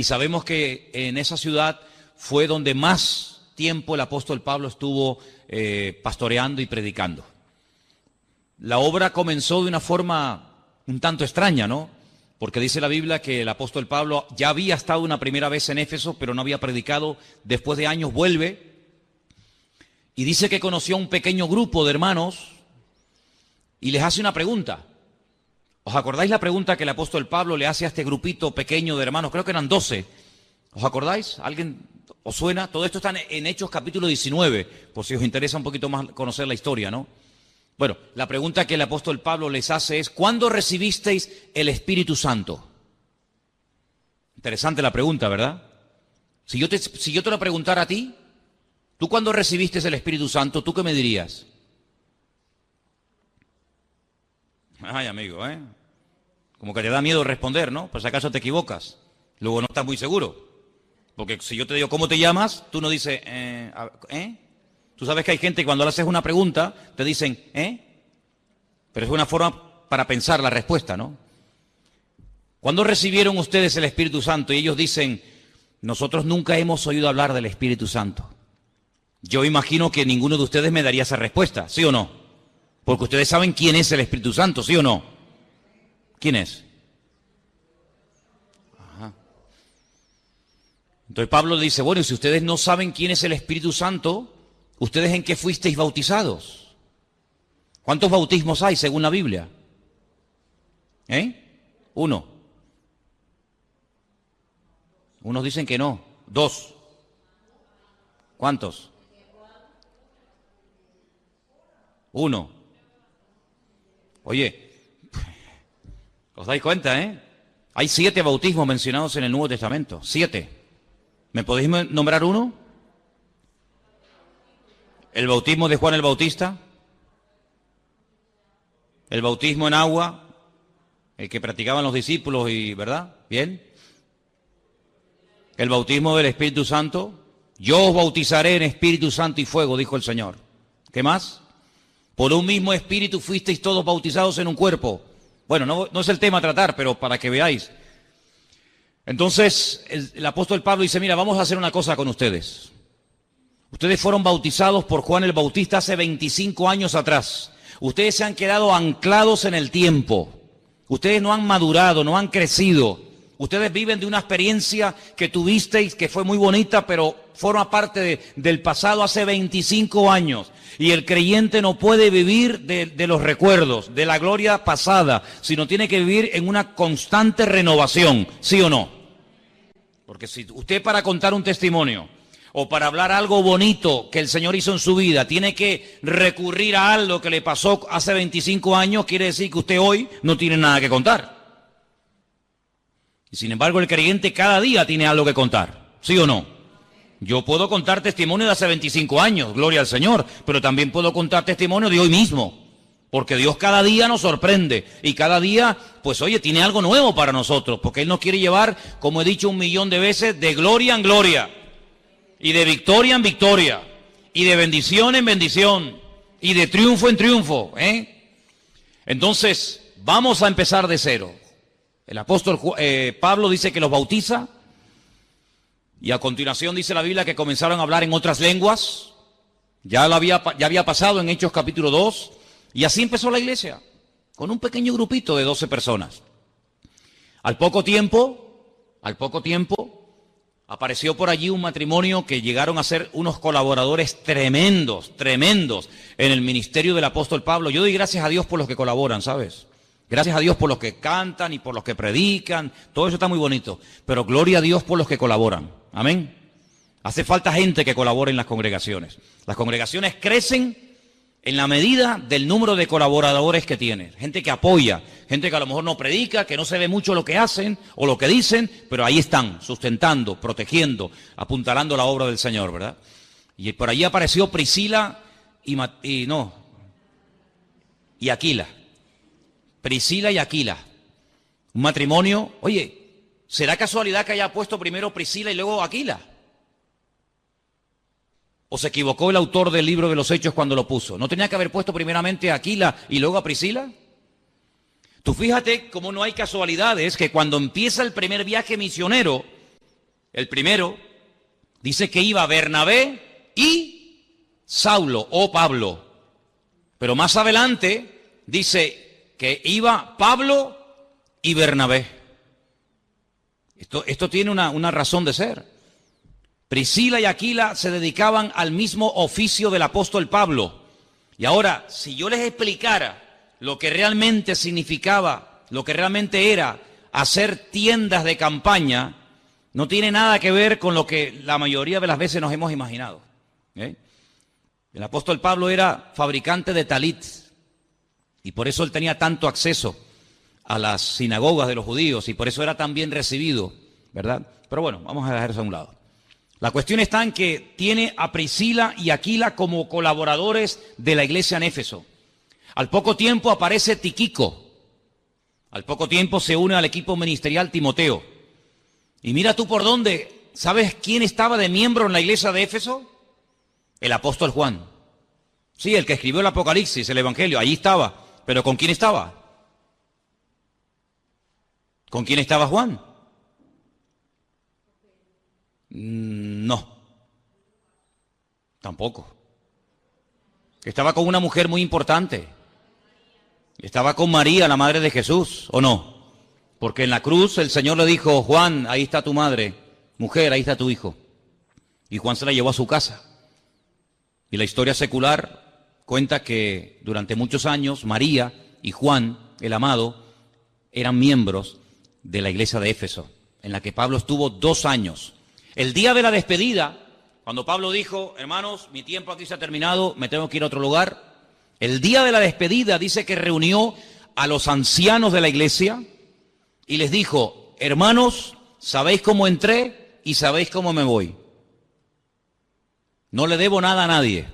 Y sabemos que en esa ciudad fue donde más tiempo el apóstol Pablo estuvo pastoreando y predicando. La obra comenzó de una forma un tanto extraña, ¿no? Porque dice la Biblia que el apóstol Pablo ya había estado una primera vez en Éfeso, pero no había predicado. Después de años vuelve y dice que conoció a un pequeño grupo de hermanos y les hace una pregunta. ¿Os acordáis la pregunta que el apóstol Pablo le hace a este grupito pequeño de hermanos? Creo que eran 12. ¿Os acordáis? ¿Alguien os suena? Todo esto está en Hechos capítulo 19, por si os interesa un poquito más conocer la historia, ¿no? Bueno, la pregunta que el apóstol Pablo les hace es, ¿cuándo recibisteis el Espíritu Santo? Interesante la pregunta, ¿verdad? Si yo te lo preguntara a ti, ¿tú cuándo recibiste el Espíritu Santo? ¿Tú qué me dirías? Ay, amigo, como que te da miedo responder, ¿no? Por si acaso te equivocas. Luego no estás muy seguro. Porque si yo te digo, ¿cómo te llamas? Tú no dices, Tú sabes que hay gente que cuando le haces una pregunta, te dicen, Pero es una forma para pensar la respuesta, ¿no? ¿Cuándo recibieron ustedes el Espíritu Santo? Y ellos dicen, nosotros nunca hemos oído hablar del Espíritu Santo. Yo imagino que ninguno de ustedes me daría esa respuesta, ¿sí o no? Porque ustedes saben quién es el Espíritu Santo, ¿sí o no? ¿Quién es? Ajá. Entonces Pablo le dice, bueno, y si ustedes no saben quién es el Espíritu Santo, ¿ustedes en qué fuisteis bautizados? ¿Cuántos bautismos hay según la Biblia? 1. Unos dicen que no. 2. ¿Cuántos? 1. Oye, ¿os dais cuenta, Hay 7 bautismos mencionados en el Nuevo Testamento. 7. ¿Me podéis nombrar uno? El bautismo de Juan el Bautista. El bautismo en agua, el que practicaban los discípulos, ¿verdad? Bien. El bautismo del Espíritu Santo. Yo os bautizaré en Espíritu Santo y fuego, dijo el Señor. ¿Qué más? Por un mismo Espíritu fuisteis todos bautizados en un cuerpo. Bueno, no es el tema a tratar, pero para que veáis. Entonces, el apóstol Pablo dice, mira, vamos a hacer una cosa con ustedes. Ustedes fueron bautizados por Juan el Bautista hace 25 años atrás. Ustedes se han quedado anclados en el tiempo. Ustedes no han madurado, no han crecido. Ustedes viven de una experiencia que tuvisteis que fue muy bonita, pero forma parte del pasado hace 25 años. Y el creyente no puede vivir de los recuerdos, de la gloria pasada, sino tiene que vivir en una constante renovación, ¿sí o no? Porque si usted para contar un testimonio o para hablar algo bonito que el Señor hizo en su vida, tiene que recurrir a algo que le pasó hace 25 años, quiere decir que usted hoy no tiene nada que contar. Y sin embargo, el creyente cada día tiene algo que contar, ¿sí o no? Yo puedo contar testimonio de hace 25 años, gloria al Señor, pero también puedo contar testimonio de hoy mismo, porque Dios cada día nos sorprende y cada día, pues oye, tiene algo nuevo para nosotros, porque Él nos quiere llevar, como he dicho 1.000.000 de veces, de gloria en gloria. Y de victoria en victoria, y de bendición en bendición, y de triunfo en triunfo, Entonces, vamos a empezar de cero. El apóstol Pablo dice que los bautiza, y a continuación dice la Biblia que comenzaron a hablar en otras lenguas. Ya había pasado en Hechos capítulo 2, y así empezó la iglesia, con un pequeño grupito de 12 personas. Al poco tiempo, apareció por allí un matrimonio que llegaron a ser unos colaboradores tremendos en el ministerio del apóstol Pablo. Yo doy gracias a Dios por los que colaboran, ¿sabes? Gracias a Dios por los que cantan y por los que predican. Todo eso está muy bonito. Pero gloria a Dios por los que colaboran. Amén. Hace falta gente que colabore en las congregaciones. Las congregaciones crecen en la medida del número de colaboradores que tienen. Gente que apoya, gente que a lo mejor no predica, que no se ve mucho lo que hacen o lo que dicen, pero ahí están, sustentando, protegiendo, apuntalando la obra del Señor, ¿verdad? Y por allí apareció Priscila y Aquila. Priscila y Aquila. Un matrimonio. Oye, ¿será casualidad que haya puesto primero Priscila y luego Aquila? ¿O se equivocó el autor del libro de los Hechos cuando lo puso? ¿No tenía que haber puesto primeramente a Aquila y luego a Priscila? Tú fíjate cómo no hay casualidades, que cuando empieza el primer viaje misionero, El primero dice que iba Bernabé y Saulo o Pablo. Pero más adelante dice que iba Pablo y Bernabé. Esto tiene una razón de ser. Priscila y Aquila se dedicaban al mismo oficio del apóstol Pablo. Y ahora, si yo les explicara lo que realmente significaba, lo que realmente era hacer tiendas de campaña, no tiene nada que ver con lo que la mayoría de las veces nos hemos imaginado. El apóstol Pablo era fabricante de talit y por eso él tenía tanto acceso a las sinagogas de los judíos y por eso era tan bien recibido, ¿verdad? Pero bueno, vamos a dejar eso a un lado. La cuestión está en que tiene a Priscila y Aquila como colaboradores de la iglesia en Éfeso. Al poco tiempo aparece Tíquico. Al poco tiempo se une al equipo ministerial Timoteo. Y mira tú por dónde, ¿sabes quién estaba de miembro en la iglesia de Éfeso? El apóstol Juan. Sí, el que escribió el Apocalipsis, el Evangelio, allí estaba. ¿Pero con quién estaba? ¿Con quién estaba Juan? No, tampoco. Estaba con una mujer muy importante. Estaba con María, la madre de Jesús, ¿o no? Porque en la cruz el Señor le dijo, Juan, ahí está tu madre, mujer, ahí está tu hijo. Y Juan se la llevó a su casa. Y la historia secular cuenta que durante muchos años María y Juan, el amado, eran miembros de la iglesia de Éfeso, en la que Pablo estuvo 2 años. El día de la despedida, cuando Pablo dijo, hermanos, mi tiempo aquí se ha terminado, me tengo que ir a otro lugar. El día de la despedida dice que reunió a los ancianos de la iglesia y les dijo, hermanos, sabéis cómo entré y sabéis cómo me voy. No le debo nada a nadie.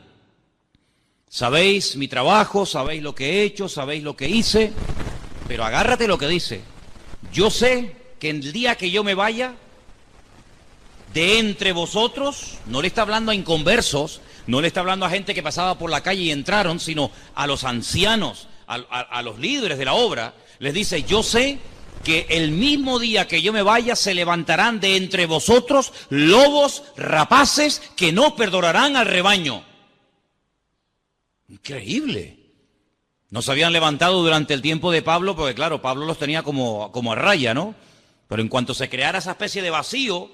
Sabéis mi trabajo, sabéis lo que he hecho, sabéis lo que hice, pero agárrate lo que dice. Yo sé que el día que yo me vaya, de entre vosotros, no le está hablando a inconversos, no le está hablando a gente que pasaba por la calle y entraron, sino a los ancianos, a los líderes de la obra, les dice, yo sé que el mismo día que yo me vaya se levantarán de entre vosotros lobos rapaces que no perdonarán al rebaño. Increíble. No se habían levantado durante el tiempo de Pablo, porque claro, Pablo los tenía como a raya, ¿no? Pero en cuanto se creara esa especie de vacío,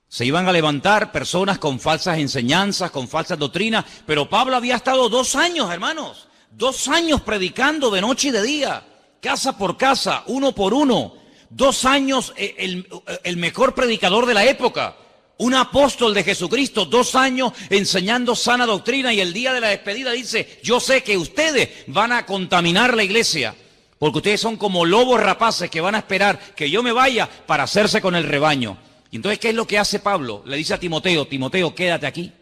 se iban a levantar personas con falsas enseñanzas, con falsas doctrinas, pero Pablo había estado 2 años, hermanos, 2 años predicando de noche y de día, casa por casa, uno por uno, 2 años el mejor predicador de la época, un apóstol de Jesucristo, 2 años enseñando sana doctrina y el día de la despedida dice, yo sé que ustedes van a contaminar la iglesia, porque ustedes son como lobos rapaces que van a esperar que yo me vaya para hacerse con el rebaño. Y entonces, ¿qué es lo que hace Pablo? Le dice a Timoteo, Timoteo, quédate aquí.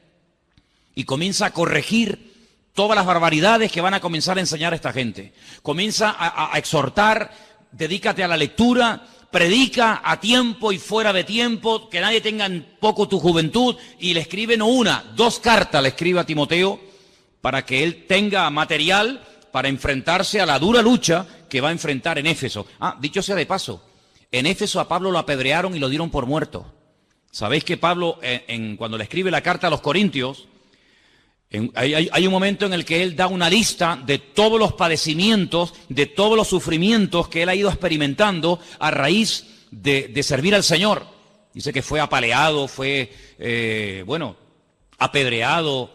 Y comienza a corregir todas las barbaridades que van a comenzar a enseñar a esta gente. Comienza a exhortar, dedícate a la lectura, predica a tiempo y fuera de tiempo, que nadie tenga en poco tu juventud. Y le escribe no 1, 2 cartas le escribe a Timoteo para que él tenga material para enfrentarse a la dura lucha que va a enfrentar en Éfeso. Dicho sea de paso, en Éfeso a Pablo lo apedrearon y lo dieron por muerto. Sabéis que Pablo, cuando le escribe la carta a los Corintios, hay un momento en el que él da una lista de todos los padecimientos, de todos los sufrimientos que él ha ido experimentando a raíz de servir al Señor. Dice que fue apaleado, fue, apedreado,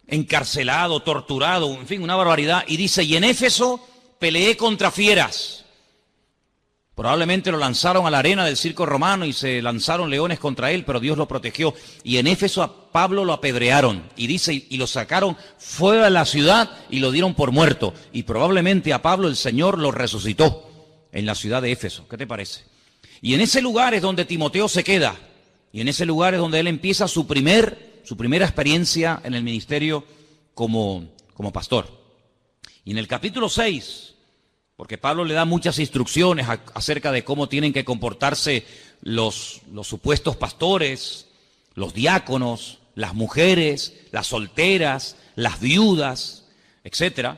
encarcelado, torturado, en fin, una barbaridad. Y dice, y en Éfeso peleé contra fieras. Probablemente lo lanzaron a la arena del circo romano y se lanzaron leones contra él, pero Dios lo protegió. Y en Éfeso a Pablo lo apedrearon. Y dice, y lo sacaron fuera de la ciudad y lo dieron por muerto. Y probablemente a Pablo el Señor lo resucitó en la ciudad de Éfeso. ¿Qué te parece? Y en ese lugar es donde Timoteo se queda. Y en ese lugar es donde él empieza su primera experiencia en el ministerio como pastor. Y en el capítulo 6... porque Pablo le da muchas instrucciones acerca de cómo tienen que comportarse los supuestos pastores, los diáconos, las mujeres, las solteras, las viudas, etc.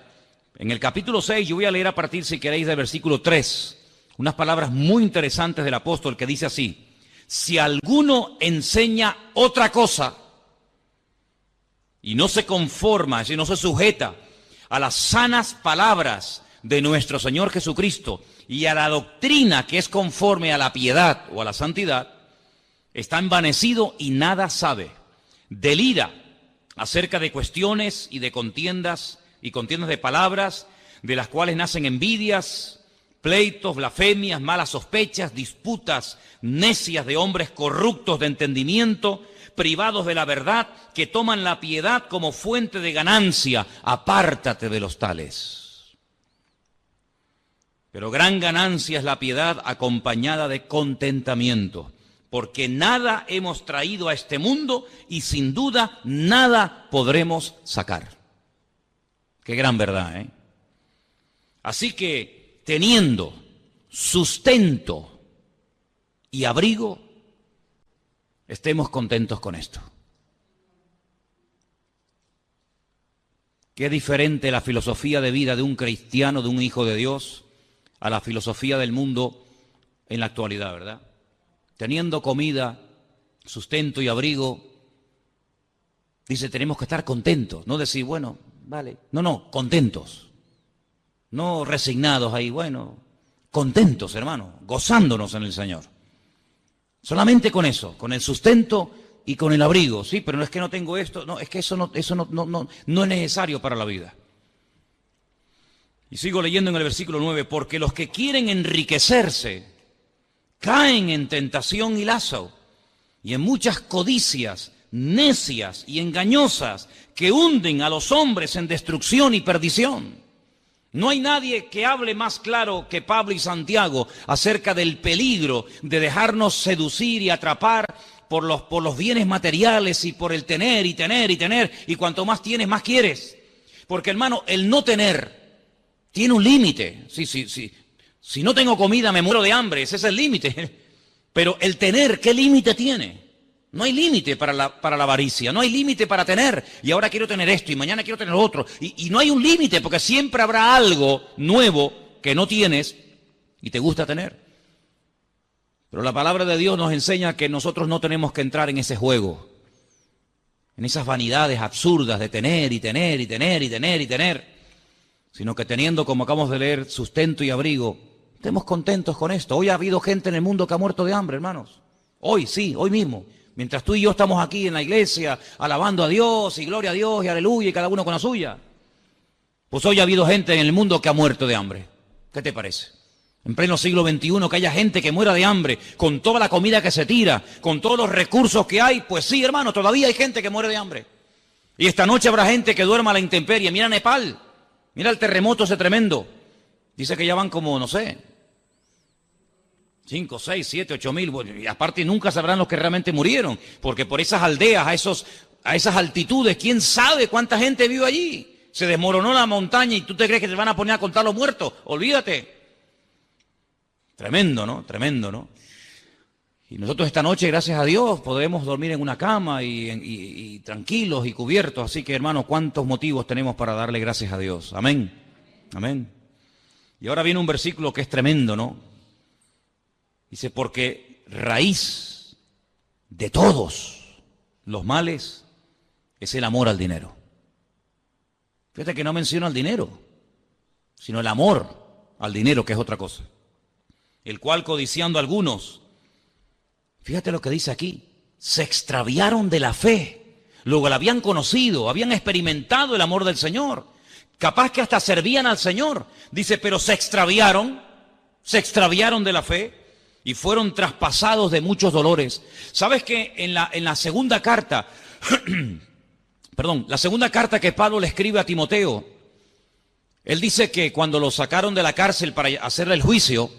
En el capítulo 6, yo voy a leer a partir, si queréis, del versículo 3, unas palabras muy interesantes del apóstol que dice así: si alguno enseña otra cosa y no se conforma, es decir, no se sujeta a las sanas palabras de nuestro Señor Jesucristo y a la doctrina que es conforme a la piedad o a la santidad, está envanecido y nada sabe. Delira acerca de cuestiones y de contiendas de palabras, de las cuales nacen envidias, pleitos, blasfemias, malas sospechas, disputas necias de hombres corruptos de entendimiento, privados de la verdad, que toman la piedad como fuente de ganancia. Apártate de los tales. Pero gran ganancia es la piedad acompañada de contentamiento, porque nada hemos traído a este mundo y sin duda nada podremos sacar. Qué gran verdad, ¿eh? Así que teniendo sustento y abrigo, estemos contentos con esto. Qué diferente la filosofía de vida de un cristiano, de un hijo de Dios, a la filosofía del mundo en la actualidad, ¿verdad? Teniendo comida, sustento y abrigo, dice, tenemos que estar contentos, no decir, bueno, vale, no, contentos. No resignados ahí, bueno, contentos, hermano, gozándonos en el Señor. Solamente con eso, con el sustento y con el abrigo, sí, pero no es que no tengo esto, no, es que eso no es necesario para la vida. Y sigo leyendo en el versículo 9, porque los que quieren enriquecerse caen en tentación y lazo, y en muchas codicias necias y engañosas que hunden a los hombres en destrucción y perdición. No hay nadie que hable más claro que Pablo y Santiago acerca del peligro de dejarnos seducir y atrapar por los bienes materiales y por el tener, y cuanto más tienes, más quieres. Porque, hermano, el no tener tiene un límite. Sí. Si no tengo comida, me muero de hambre, ese es el límite. Pero el tener, ¿qué límite tiene? No hay límite para la avaricia, no hay límite para tener. Y ahora quiero tener esto y mañana quiero tener otro. Y no hay un límite porque siempre habrá algo nuevo que no tienes y te gusta tener. Pero la palabra de Dios nos enseña que nosotros no tenemos que entrar en ese juego, en esas vanidades absurdas de tener, sino que teniendo, como acabamos de leer, sustento y abrigo, estemos contentos con esto. Hoy ha habido gente en el mundo que ha muerto de hambre, hermanos. Hoy, sí, hoy mismo. Mientras tú y yo estamos aquí en la iglesia, alabando a Dios, y gloria a Dios, y aleluya, y cada uno con la suya. Pues hoy ha habido gente en el mundo que ha muerto de hambre. ¿Qué te parece? En pleno siglo XXI, que haya gente que muera de hambre, con toda la comida que se tira, con todos los recursos que hay, pues sí, hermano, todavía hay gente que muere de hambre. Y esta noche habrá gente que duerma a la intemperie. Mira Nepal, mira el terremoto ese tremendo. Dice que ya van como, no sé, 5, 6, 7, 8 mil, bueno, y aparte nunca sabrán los que realmente murieron, porque por esas aldeas, a esas altitudes, ¿quién sabe cuánta gente vive allí? Se desmoronó la montaña y tú te crees que te van a poner a contar los muertos. Olvídate. Tremendo, ¿no? Tremendo, ¿no? Y nosotros esta noche, gracias a Dios, podemos dormir en una cama y tranquilos y cubiertos. Así que, hermanos, ¿cuántos motivos tenemos para darle gracias a Dios? Amén. Amén. Y ahora viene un versículo que es tremendo, ¿no? Dice, porque raíz de todos los males es el amor al dinero. Fíjate que no menciona el dinero, sino el amor al dinero, que es otra cosa. El cual, codiciando algunos, fíjate lo que dice aquí, se extraviaron de la fe. Luego la habían conocido, habían experimentado el amor del Señor. Capaz que hasta servían al Señor. Dice, pero se extraviaron de la fe. Y fueron traspasados de muchos dolores. ¿Sabes que en la segunda carta, la segunda carta que Pablo le escribe a Timoteo, él dice que cuando lo sacaron de la cárcel para hacerle el juicio,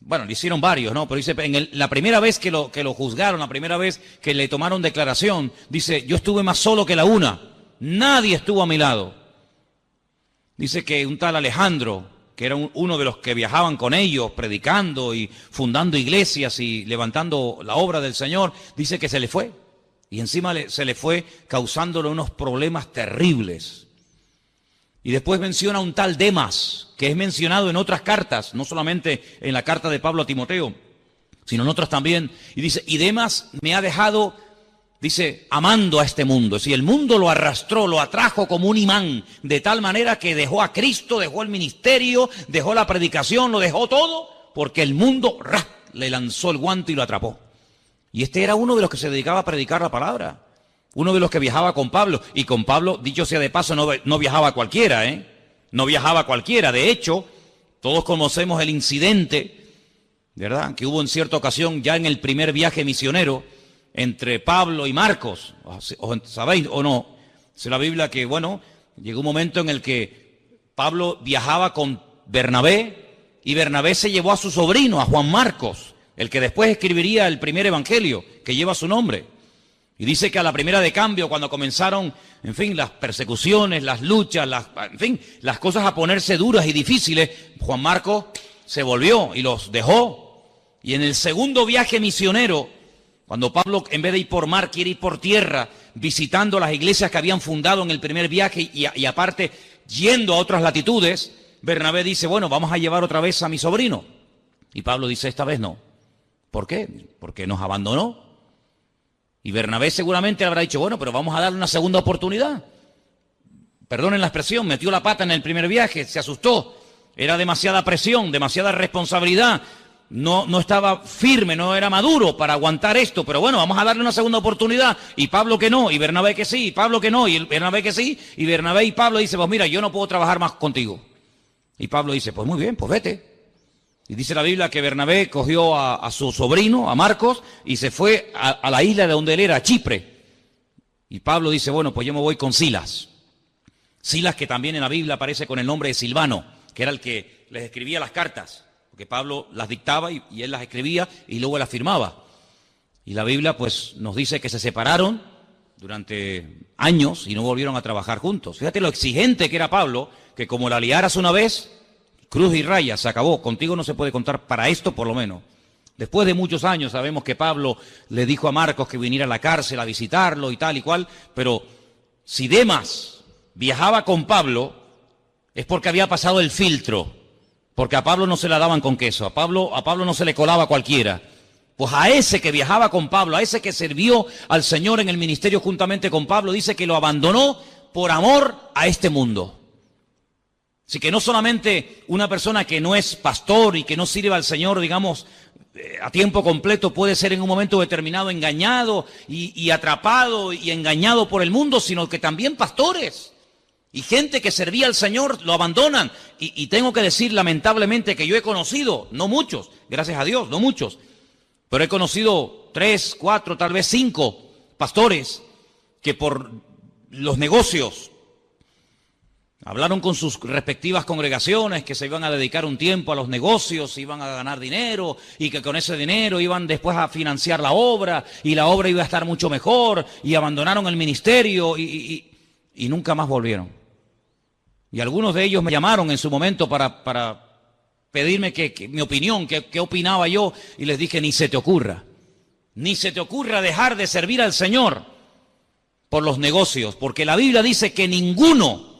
bueno, le hicieron varios, ¿no? Pero dice, la primera vez que lo juzgaron, la primera vez que le tomaron declaración, dice, yo estuve más solo que la una, nadie estuvo a mi lado. Dice que un tal Alejandro, que era uno de los que viajaban con ellos, predicando y fundando iglesias y levantando la obra del Señor, dice que se le fue. Y encima se le fue causándole unos problemas terribles. Y después menciona un tal Demas, que es mencionado en otras cartas, no solamente en la carta de Pablo a Timoteo. sino nosotros también. Y dice, y Demas me ha dejado, dice, amando a este mundo. Es decir, el mundo lo arrastró, lo atrajo como un imán, de tal manera que dejó a Cristo, dejó el ministerio, dejó la predicación, lo dejó todo, porque el mundo le lanzó el guante y lo atrapó. Y este era uno de los que se dedicaba a predicar la palabra, uno de los que viajaba con Pablo. Y con Pablo, dicho sea de paso, no viajaba cualquiera, no viajaba cualquiera. De hecho, todos conocemos el incidente, ¿verdad?, que hubo en cierta ocasión ya en el primer viaje misionero entre Pablo y Marcos. ¿Sabéis o no? Dice la Biblia que, bueno, llegó un momento en el que Pablo viajaba con Bernabé y Bernabé se llevó a su sobrino, a Juan Marcos, el que después escribiría el primer evangelio que lleva su nombre. Y dice que a la primera de cambio, cuando comenzaron, en fin, las persecuciones, las luchas, en fin, las cosas a ponerse duras y difíciles, Juan Marcos se volvió y los dejó. Y en el segundo viaje misionero, cuando Pablo, en vez de ir por mar, quiere ir por tierra, visitando las iglesias que habían fundado en el primer viaje y aparte yendo a otras latitudes, Bernabé dice, bueno, vamos a llevar otra vez a mi sobrino. Y Pablo dice, esta vez no. ¿Por qué? Porque nos abandonó. Y Bernabé seguramente le habrá dicho, bueno, pero vamos a darle una segunda oportunidad. Perdonen la expresión, metió la pata en el primer viaje, se asustó. Era demasiada presión, demasiada responsabilidad. No estaba firme, no era maduro para aguantar esto. Pero bueno, vamos a darle una segunda oportunidad. Y Pablo que no, y Bernabé que sí, y Pablo que no, y Bernabé que sí. Y Bernabé y Pablo dicen, pues mira, yo no puedo trabajar más contigo. Y Pablo dice, pues muy bien, pues vete. Y dice la Biblia que Bernabé cogió a su sobrino, a Marcos, y se fue a la isla de donde él era, a Chipre. Y Pablo dice, bueno, pues yo me voy con Silas. Silas, que también en la Biblia aparece con el nombre de Silvano, que era el que les escribía las cartas, porque Pablo las dictaba y él las escribía y luego las firmaba. Y la Biblia pues nos dice que se separaron durante años y no volvieron a trabajar juntos. Fíjate lo exigente que era Pablo, que como la liaras una vez, cruz y raya, se acabó. Contigo no se puede contar para esto, por lo menos. Después de muchos años sabemos que Pablo le dijo a Marcos que viniera a la cárcel a visitarlo y tal y cual, pero si Demas viajaba con Pablo es porque había pasado el filtro, porque a Pablo no se la daban con queso, a Pablo no se le colaba cualquiera. Pues a ese que viajaba con Pablo, a ese que sirvió al Señor en el ministerio juntamente con Pablo, dice que lo abandonó por amor a este mundo. Así que no solamente una persona que no es pastor y que no sirve al Señor, digamos, a tiempo completo puede ser en un momento determinado engañado y atrapado y engañado por el mundo, sino que también pastores y gente que servía al Señor lo abandonan. Y tengo que decir lamentablemente que yo he conocido, no muchos, gracias a Dios, no muchos, pero he conocido 3, 4, tal vez 5 pastores que por los negocios hablaron con sus respectivas congregaciones que se iban a dedicar un tiempo a los negocios, iban a ganar dinero y que con ese dinero iban después a financiar la obra y la obra iba a estar mucho mejor y abandonaron el ministerio y nunca más volvieron. Y algunos de ellos me llamaron en su momento para pedirme que mi opinión, qué opinaba yo, y les dije, ni se te ocurra dejar de servir al Señor por los negocios, porque la Biblia dice que ninguno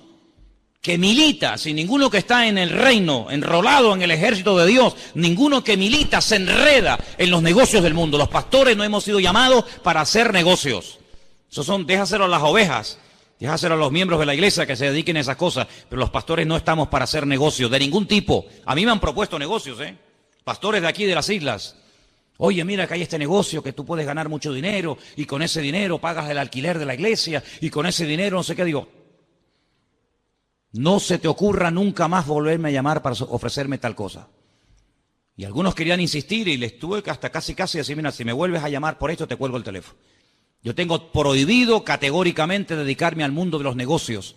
que milita, sin ninguno que está en el reino, enrolado en el ejército de Dios, ninguno que milita se enreda en los negocios del mundo. Los pastores no hemos sido llamados para hacer negocios. Déjaselo a las ovejas, déjaselo a los miembros de la iglesia que se dediquen a esas cosas, pero los pastores no estamos para hacer negocios de ningún tipo. A mí me han propuesto negocios, pastores de aquí de las islas. Oye, mira que hay este negocio que tú puedes ganar mucho dinero y con ese dinero pagas el alquiler de la iglesia y con ese dinero no sé qué. Digo, no se te ocurra nunca más volverme a llamar para ofrecerme tal cosa. Y algunos querían insistir y les tuve que hasta casi decir, mira, si me vuelves a llamar por esto te cuelgo el teléfono. Yo tengo prohibido categóricamente dedicarme al mundo de los negocios,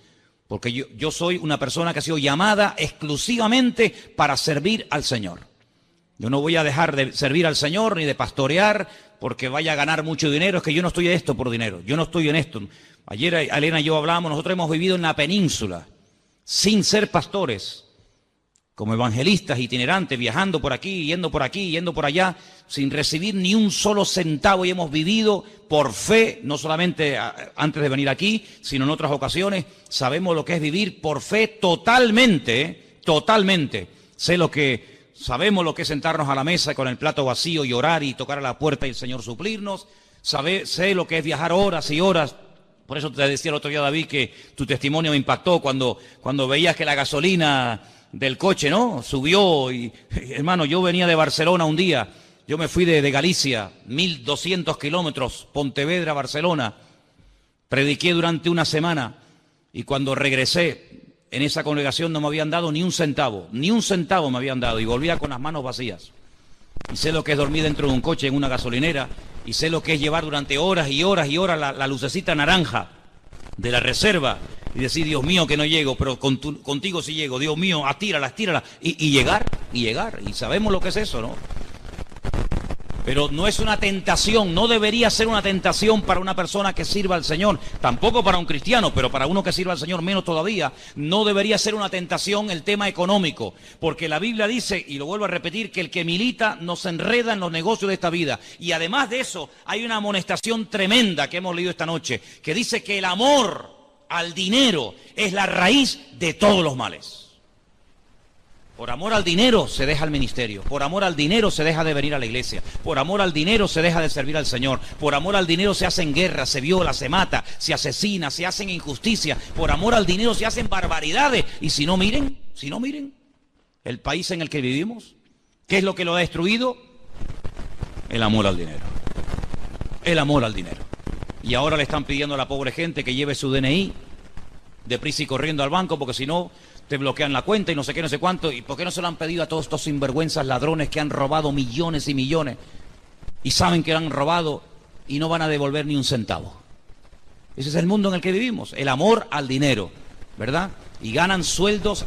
porque yo soy una persona que ha sido llamada exclusivamente para servir al Señor. Yo no voy a dejar de servir al Señor ni de pastorear porque vaya a ganar mucho dinero. Es que yo no estoy en esto por dinero, yo no estoy en esto. Ayer Elena y yo hablábamos, nosotros hemos vivido en la península sin ser pastores, como evangelistas itinerantes, viajando por aquí, yendo por allá, sin recibir ni un solo centavo, y hemos vivido por fe, no solamente antes de venir aquí, sino en otras ocasiones. Sabemos lo que es vivir por fe totalmente, totalmente. Sé lo que sabemos lo que es sentarnos a la mesa con el plato vacío y orar y tocar a la puerta y el Señor suplirnos. Sé lo que es viajar horas y horas. Por eso te decía el otro día, David, que tu testimonio me impactó cuando veías que la gasolina del coche, ¿no?, subió. Y, hermano, yo venía de Barcelona un día. Yo me fui de Galicia, 1.200 kilómetros, Pontevedra, Barcelona. Prediqué durante una semana y cuando regresé, en esa congregación no me habían dado ni un centavo me habían dado y volvía con las manos vacías. Y sé lo que es dormir dentro de un coche en una gasolinera y sé lo que es llevar durante horas y horas y horas la lucecita naranja de la reserva y decir, Dios mío, que no llego, pero contigo sí llego, Dios mío, estírala, y llegar, y sabemos lo que es eso, ¿no? Pero no es una tentación, no debería ser una tentación para una persona que sirva al Señor, tampoco para un cristiano, pero para uno que sirva al Señor menos todavía, no debería ser una tentación el tema económico, porque la Biblia dice, y lo vuelvo a repetir, que el que milita no se enreda en los negocios de esta vida. Y además de eso, hay una amonestación tremenda que hemos leído esta noche, que dice que el amor al dinero es la raíz de todos los males. Por amor al dinero se deja el ministerio, por amor al dinero se deja de venir a la iglesia, por amor al dinero se deja de servir al Señor, por amor al dinero se hacen guerras, se viola, se mata, se asesina, se hacen injusticias, por amor al dinero se hacen barbaridades. Y si no miren el país en el que vivimos, ¿qué es lo que lo ha destruido? El amor al dinero, el amor al dinero. Y ahora le están pidiendo a la pobre gente que lleve su DNI deprisa y corriendo al banco, porque si no te bloquean la cuenta y no sé qué, no sé cuánto. ¿Y por qué no se lo han pedido a todos estos sinvergüenzas ladrones que han robado millones y millones y saben que lo han robado y no van a devolver ni un centavo? Ese es el mundo en el que vivimos, el amor al dinero, ¿verdad? Y ganan sueldos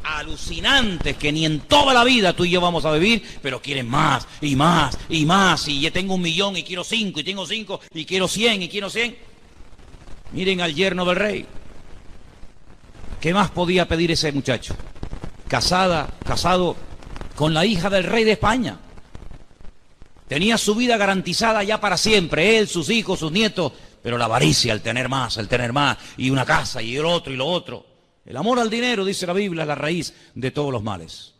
alucinantes que ni en toda la vida tú y yo vamos a vivir, pero quieren más y más y más. Y yo tengo 1 millón y quiero 5, y tengo 5 y quiero 100 y quiero 100. Miren al yerno del rey. ¿Qué más podía pedir ese muchacho? Casado con la hija del rey de España. Tenía su vida garantizada ya para siempre, él, sus hijos, sus nietos, pero la avaricia, el tener más, y una casa, y el otro, y lo otro. El amor al dinero, dice la Biblia, es la raíz de todos los males.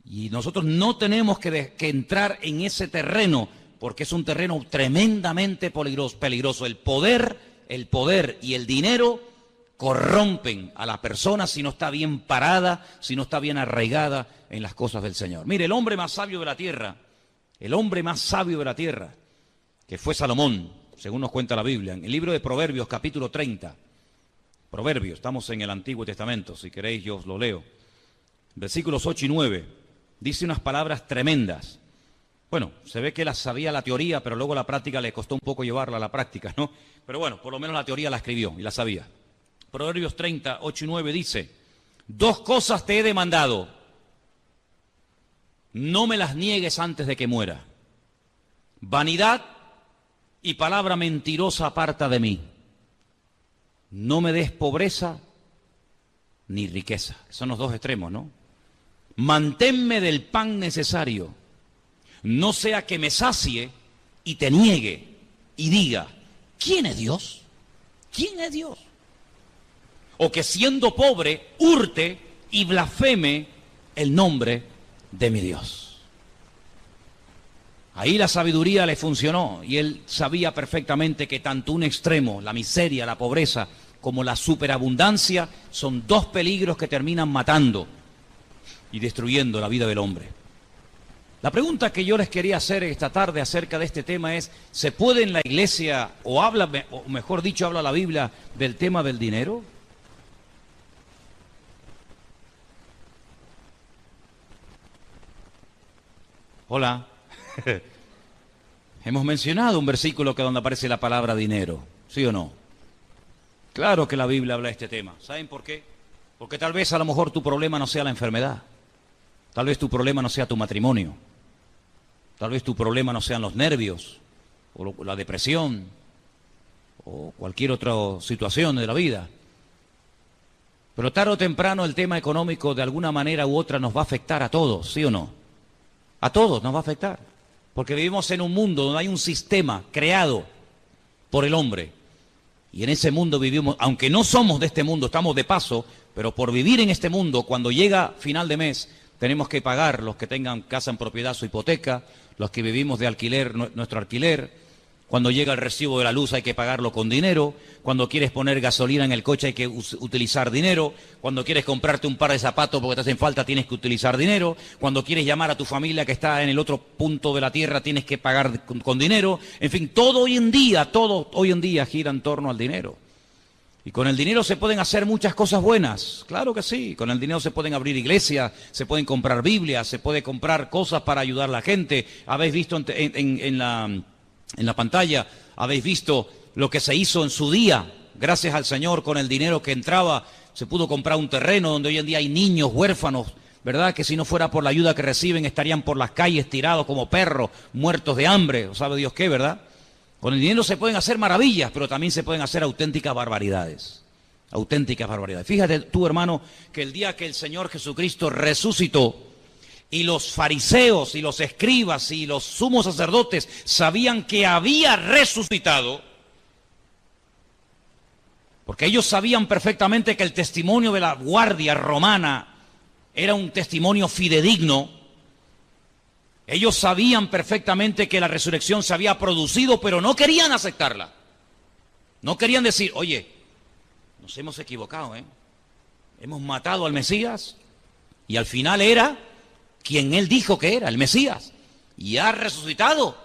Y nosotros no tenemos que entrar en ese terreno, porque es un terreno tremendamente peligroso. El poder y el dinero corrompen a la persona si no está bien parada, si no está bien arraigada en las cosas del Señor. Mire, el hombre más sabio de la tierra, que fue Salomón, según nos cuenta la Biblia, en el libro de Proverbios, capítulo 30. Proverbios, estamos en el Antiguo Testamento, si queréis yo os lo leo. Versículos 8 y 9, dice unas palabras tremendas. Bueno, se ve que la sabía la teoría, pero luego la práctica le costó un poco llevarla a la práctica, ¿no? Pero bueno, por lo menos la teoría la escribió y la sabía. Proverbios 30, 8 y 9 dice, 2 cosas te he demandado, no me las niegues antes de que muera. Vanidad y palabra mentirosa aparta de mí. No me des pobreza ni riqueza. Son los 2 extremos, ¿no? Manténme del pan necesario, no sea que me sacie y te niegue y diga, ¿quién es Dios? ¿Quién es Dios? O que siendo pobre, hurte y blasfeme el nombre de mi Dios. Ahí la sabiduría le funcionó y él sabía perfectamente que tanto un extremo, la miseria, la pobreza, como la superabundancia, son 2 peligros que terminan matando y destruyendo la vida del hombre. La pregunta que yo les quería hacer esta tarde acerca de este tema es, ¿se puede en la iglesia, o mejor dicho, habla la Biblia del tema del dinero? Hola. Hemos mencionado un versículo donde aparece la palabra dinero, ¿sí o no? Claro que la Biblia habla de este tema. ¿Saben por qué? Porque tal vez a lo mejor tu problema no sea la enfermedad. Tal vez tu problema no sea tu matrimonio. Tal vez tu problema no sean los nervios, o la depresión, o cualquier otra situación de la vida. Pero tarde o temprano el tema económico de alguna manera u otra nos va a afectar a todos, ¿sí o no? A todos nos va a afectar, porque vivimos en un mundo donde hay un sistema creado por el hombre. Y en ese mundo vivimos, aunque no somos de este mundo, estamos de paso, pero por vivir en este mundo, cuando llega final de mes, tenemos que pagar, los que tengan casa en propiedad, su hipoteca, los que vivimos de alquiler, nuestro alquiler. Cuando llega el recibo de la luz hay que pagarlo con dinero. Cuando quieres poner gasolina en el coche hay que utilizar dinero. Cuando quieres comprarte un par de zapatos porque te hacen falta tienes que utilizar dinero. Cuando quieres llamar a tu familia que está en el otro punto de la tierra tienes que pagar con dinero. En fin, todo hoy en día gira en torno al dinero. Y con el dinero se pueden hacer muchas cosas buenas, claro que sí. Con el dinero se pueden abrir iglesias, se pueden comprar Biblias, se puede comprar cosas para ayudar a la gente. Habéis visto en la pantalla, habéis visto lo que se hizo en su día, gracias al Señor, con el dinero que entraba, se pudo comprar un terreno donde hoy en día hay niños huérfanos, ¿verdad? Que si no fuera por la ayuda que reciben estarían por las calles tirados como perros, muertos de hambre, o sabe Dios qué, ¿verdad? Con el dinero se pueden hacer maravillas, pero también se pueden hacer auténticas barbaridades. Auténticas barbaridades. Fíjate tú, hermano, que el día que el Señor Jesucristo resucitó, y los fariseos y los escribas y los sumos sacerdotes sabían que había resucitado, porque ellos sabían perfectamente que el testimonio de la guardia romana era un testimonio fidedigno. Ellos sabían perfectamente que la resurrección se había producido, pero no querían aceptarla. No querían decir, oye, nos hemos equivocado, hemos matado al Mesías y al final era quien él dijo que era, el Mesías, y ha resucitado.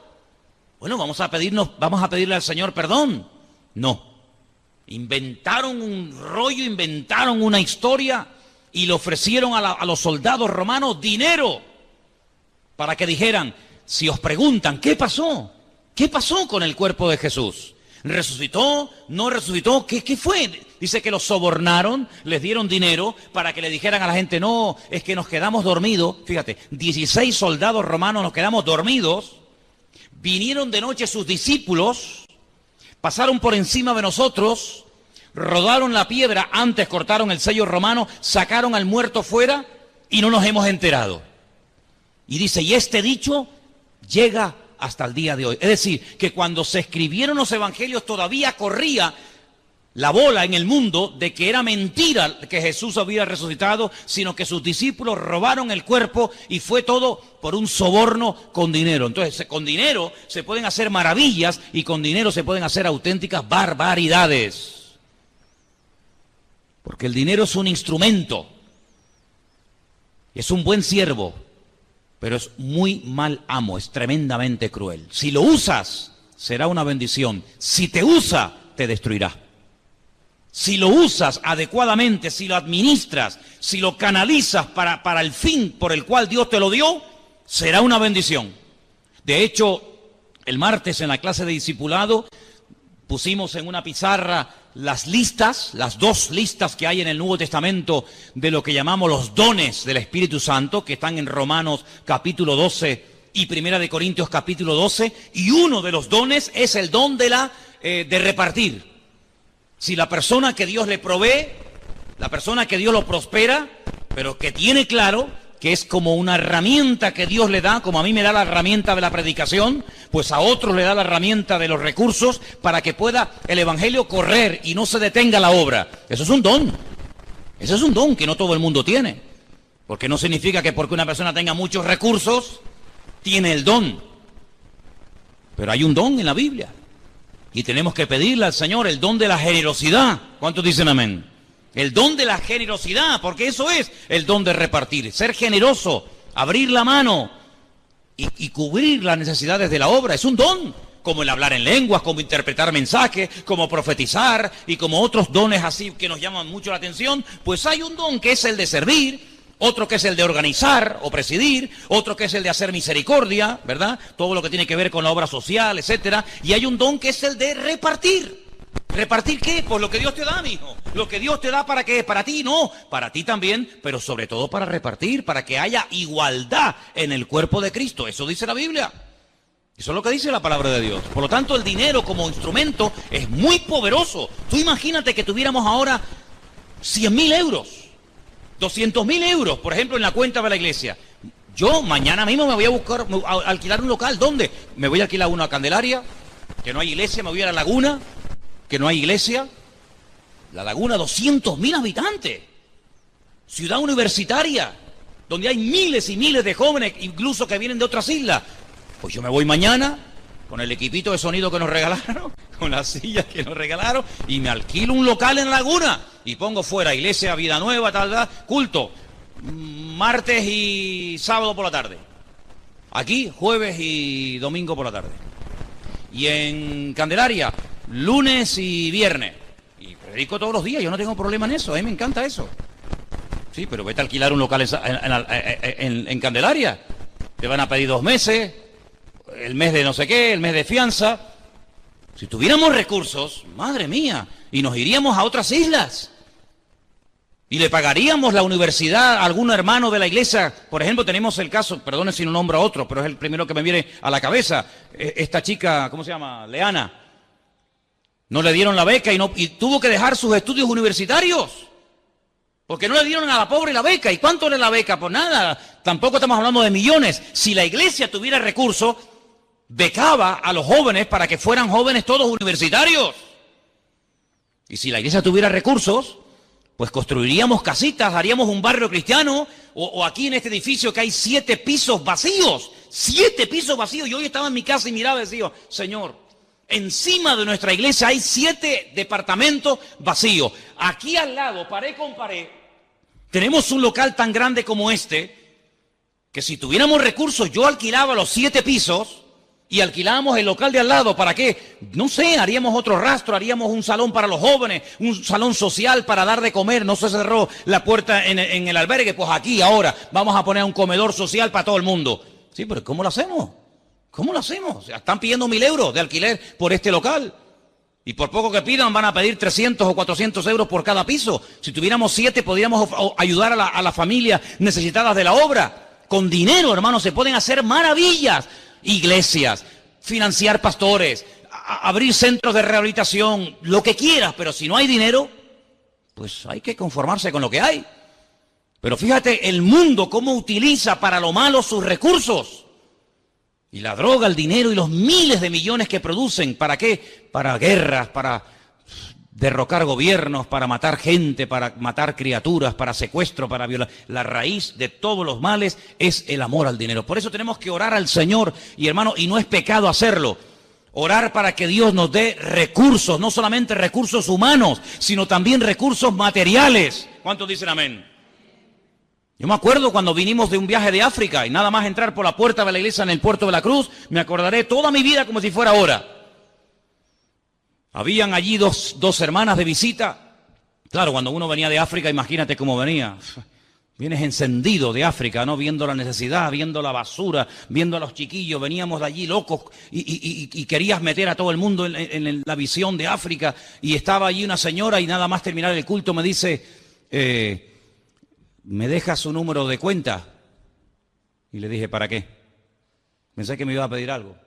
Bueno, vamos a pedirle al Señor perdón. No. Inventaron un rollo, inventaron una historia y le ofrecieron a los soldados romanos dinero para que dijeran, si os preguntan, ¿qué pasó? ¿Qué pasó con el cuerpo de Jesús? ¿Resucitó? ¿No resucitó? ¿Qué fue? Dice que los sobornaron, les dieron dinero para que le dijeran a la gente, no, es que nos quedamos dormidos. Fíjate, 16 soldados romanos nos quedamos dormidos, vinieron de noche sus discípulos, pasaron por encima de nosotros, rodaron la piedra, antes cortaron el sello romano, sacaron al muerto fuera y no nos hemos enterado. Y dice, y este dicho llega hasta el día de hoy. Es decir, que cuando se escribieron los evangelios todavía corría la bola en el mundo de que era mentira que Jesús había resucitado, sino que sus discípulos robaron el cuerpo y fue todo por un soborno con dinero. Entonces, con dinero se pueden hacer maravillas y con dinero se pueden hacer auténticas barbaridades. Porque el dinero es un instrumento, es un buen siervo, pero es muy mal amo, es tremendamente cruel. Si lo usas, será una bendición. Si te usa, te destruirá. Si lo usas adecuadamente, si lo administras, si lo canalizas para el fin por el cual Dios te lo dio, será una bendición. De hecho, el martes en la clase de discipulado pusimos en una pizarra las listas, las 2 listas que hay en el Nuevo Testamento de lo que llamamos los dones del Espíritu Santo, que están en Romanos capítulo 12 y Primera de Corintios capítulo 12, y uno de los dones es el don de repartir. Si la persona que Dios le provee, la persona que Dios lo prospera, pero que tiene claro que es como una herramienta que Dios le da, como a mí me da la herramienta de la predicación, pues a otros le da la herramienta de los recursos para que pueda el evangelio correr y no se detenga la obra. Eso es un don. Eso es un don que no todo el mundo tiene. Porque no significa que porque una persona tenga muchos recursos, tiene el don. Pero hay un don en la Biblia. Y tenemos que pedirle al Señor el don de la generosidad. ¿Cuántos dicen amén? El don de la generosidad, porque eso es el don de repartir. Ser generoso, abrir la mano y cubrir las necesidades de la obra. Es un don, como el hablar en lenguas, como interpretar mensajes, como profetizar y como otros dones así que nos llaman mucho la atención. Pues hay un don que es el de servir, otro que es el de organizar o presidir, otro que es el de hacer misericordia, ¿verdad? Todo lo que tiene que ver con la obra social, etcétera. Y hay un don que es el de repartir. ¿Repartir qué? Pues lo que Dios te da, mijo. Lo que Dios te da, ¿para qué? Para ti, no. Para ti también, pero sobre todo para repartir, para que haya igualdad en el cuerpo de Cristo. Eso dice la Biblia. Eso es lo que dice la palabra de Dios. Por lo tanto, el dinero como instrumento es muy poderoso. Tú imagínate que tuviéramos ahora 100.000 euros, 200.000 euros, por ejemplo, en la cuenta de la iglesia. Yo mañana mismo me voy a alquilar un local. ¿Dónde? Me voy a alquilar uno a Candelaria, que no hay iglesia, me voy a La Laguna, que no hay iglesia. La Laguna, 200.000 habitantes. Ciudad universitaria, donde hay miles y miles de jóvenes, incluso que vienen de otras islas. Pues yo me voy mañana con el equipito de sonido que nos regalaron, con las sillas que nos regalaron, y me alquilo un local en Laguna y pongo fuera iglesia, vida nueva, tal, culto, martes y sábado por la tarde. Aquí, jueves y domingo por la tarde. Y en Candelaria, lunes y viernes. Y predico todos los días, yo no tengo problema en eso, a mí me encanta eso. Sí, pero vete a alquilar un local en Candelaria. Te van a pedir 2 meses, el mes de no sé qué, el mes de fianza. Si tuviéramos recursos, madre mía, y nos iríamos a otras islas. Y le pagaríamos la universidad a algún hermano de la iglesia. Por ejemplo, tenemos el caso, perdone si no nombro a otro, pero es el primero que me viene a la cabeza. Esta chica, ¿cómo se llama? Leana. No le dieron la beca y tuvo que dejar sus estudios universitarios. Porque no le dieron a la pobre la beca. ¿Y cuánto era la beca? Pues nada, tampoco estamos hablando de millones. Si la iglesia tuviera recursos, becaba a los jóvenes para que fueran jóvenes todos universitarios. Y si la iglesia tuviera recursos, pues construiríamos casitas, haríamos un barrio cristiano, o aquí en este edificio que hay 7 pisos vacíos, 7 pisos vacíos. Yo hoy estaba en mi casa y miraba y decía, Señor, encima de nuestra iglesia hay 7 departamentos vacíos. Aquí al lado, pared con pared, tenemos un local tan grande como este, que si tuviéramos recursos, yo alquilaba los 7 pisos, y alquilábamos el local de al lado. ¿Para qué? No sé, haríamos otro rastro, haríamos un salón para los jóvenes, un salón social para dar de comer. No se cerró la puerta en el albergue, pues aquí ahora vamos a poner un comedor social para todo el mundo. Sí, pero ¿cómo lo hacemos? ¿Cómo lo hacemos? O sea, están pidiendo 1.000 euros de alquiler por este local. Y por poco que pidan van a pedir 300 o 400 euros por cada piso. Si tuviéramos 7 podríamos ayudar a las familias necesitadas de la obra. Con dinero, hermanos, se pueden hacer maravillas. Iglesias, financiar pastores, abrir centros de rehabilitación, lo que quieras, pero si no hay dinero, pues hay que conformarse con lo que hay. Pero fíjate el mundo cómo utiliza para lo malo sus recursos. Y la droga, el dinero y los miles de millones que producen, ¿para qué? Para guerras, para derrocar gobiernos, para matar gente, para matar criaturas, para secuestro, para violar. La raíz de todos los males es el amor al dinero. Por eso tenemos que orar al Señor, y hermano, y no es pecado hacerlo. Orar para que Dios nos dé recursos, no solamente recursos humanos, sino también recursos materiales. ¿Cuántos dicen amén? Yo me acuerdo cuando vinimos de un viaje de África y nada más entrar por la puerta de la iglesia en el puerto de la Cruz, me acordaré toda mi vida como si fuera ahora. Habían allí dos hermanas de visita. Claro, cuando uno venía de África, imagínate cómo venía. Vienes encendido de África, ¿no? Viendo la necesidad, viendo la basura, viendo a los chiquillos. Veníamos de allí locos y querías meter a todo el mundo en la visión de África. Y estaba allí una señora y nada más terminar el culto me dice, ¿me deja su número de cuenta? Y le dije, ¿para qué? Pensé que me iba a pedir algo.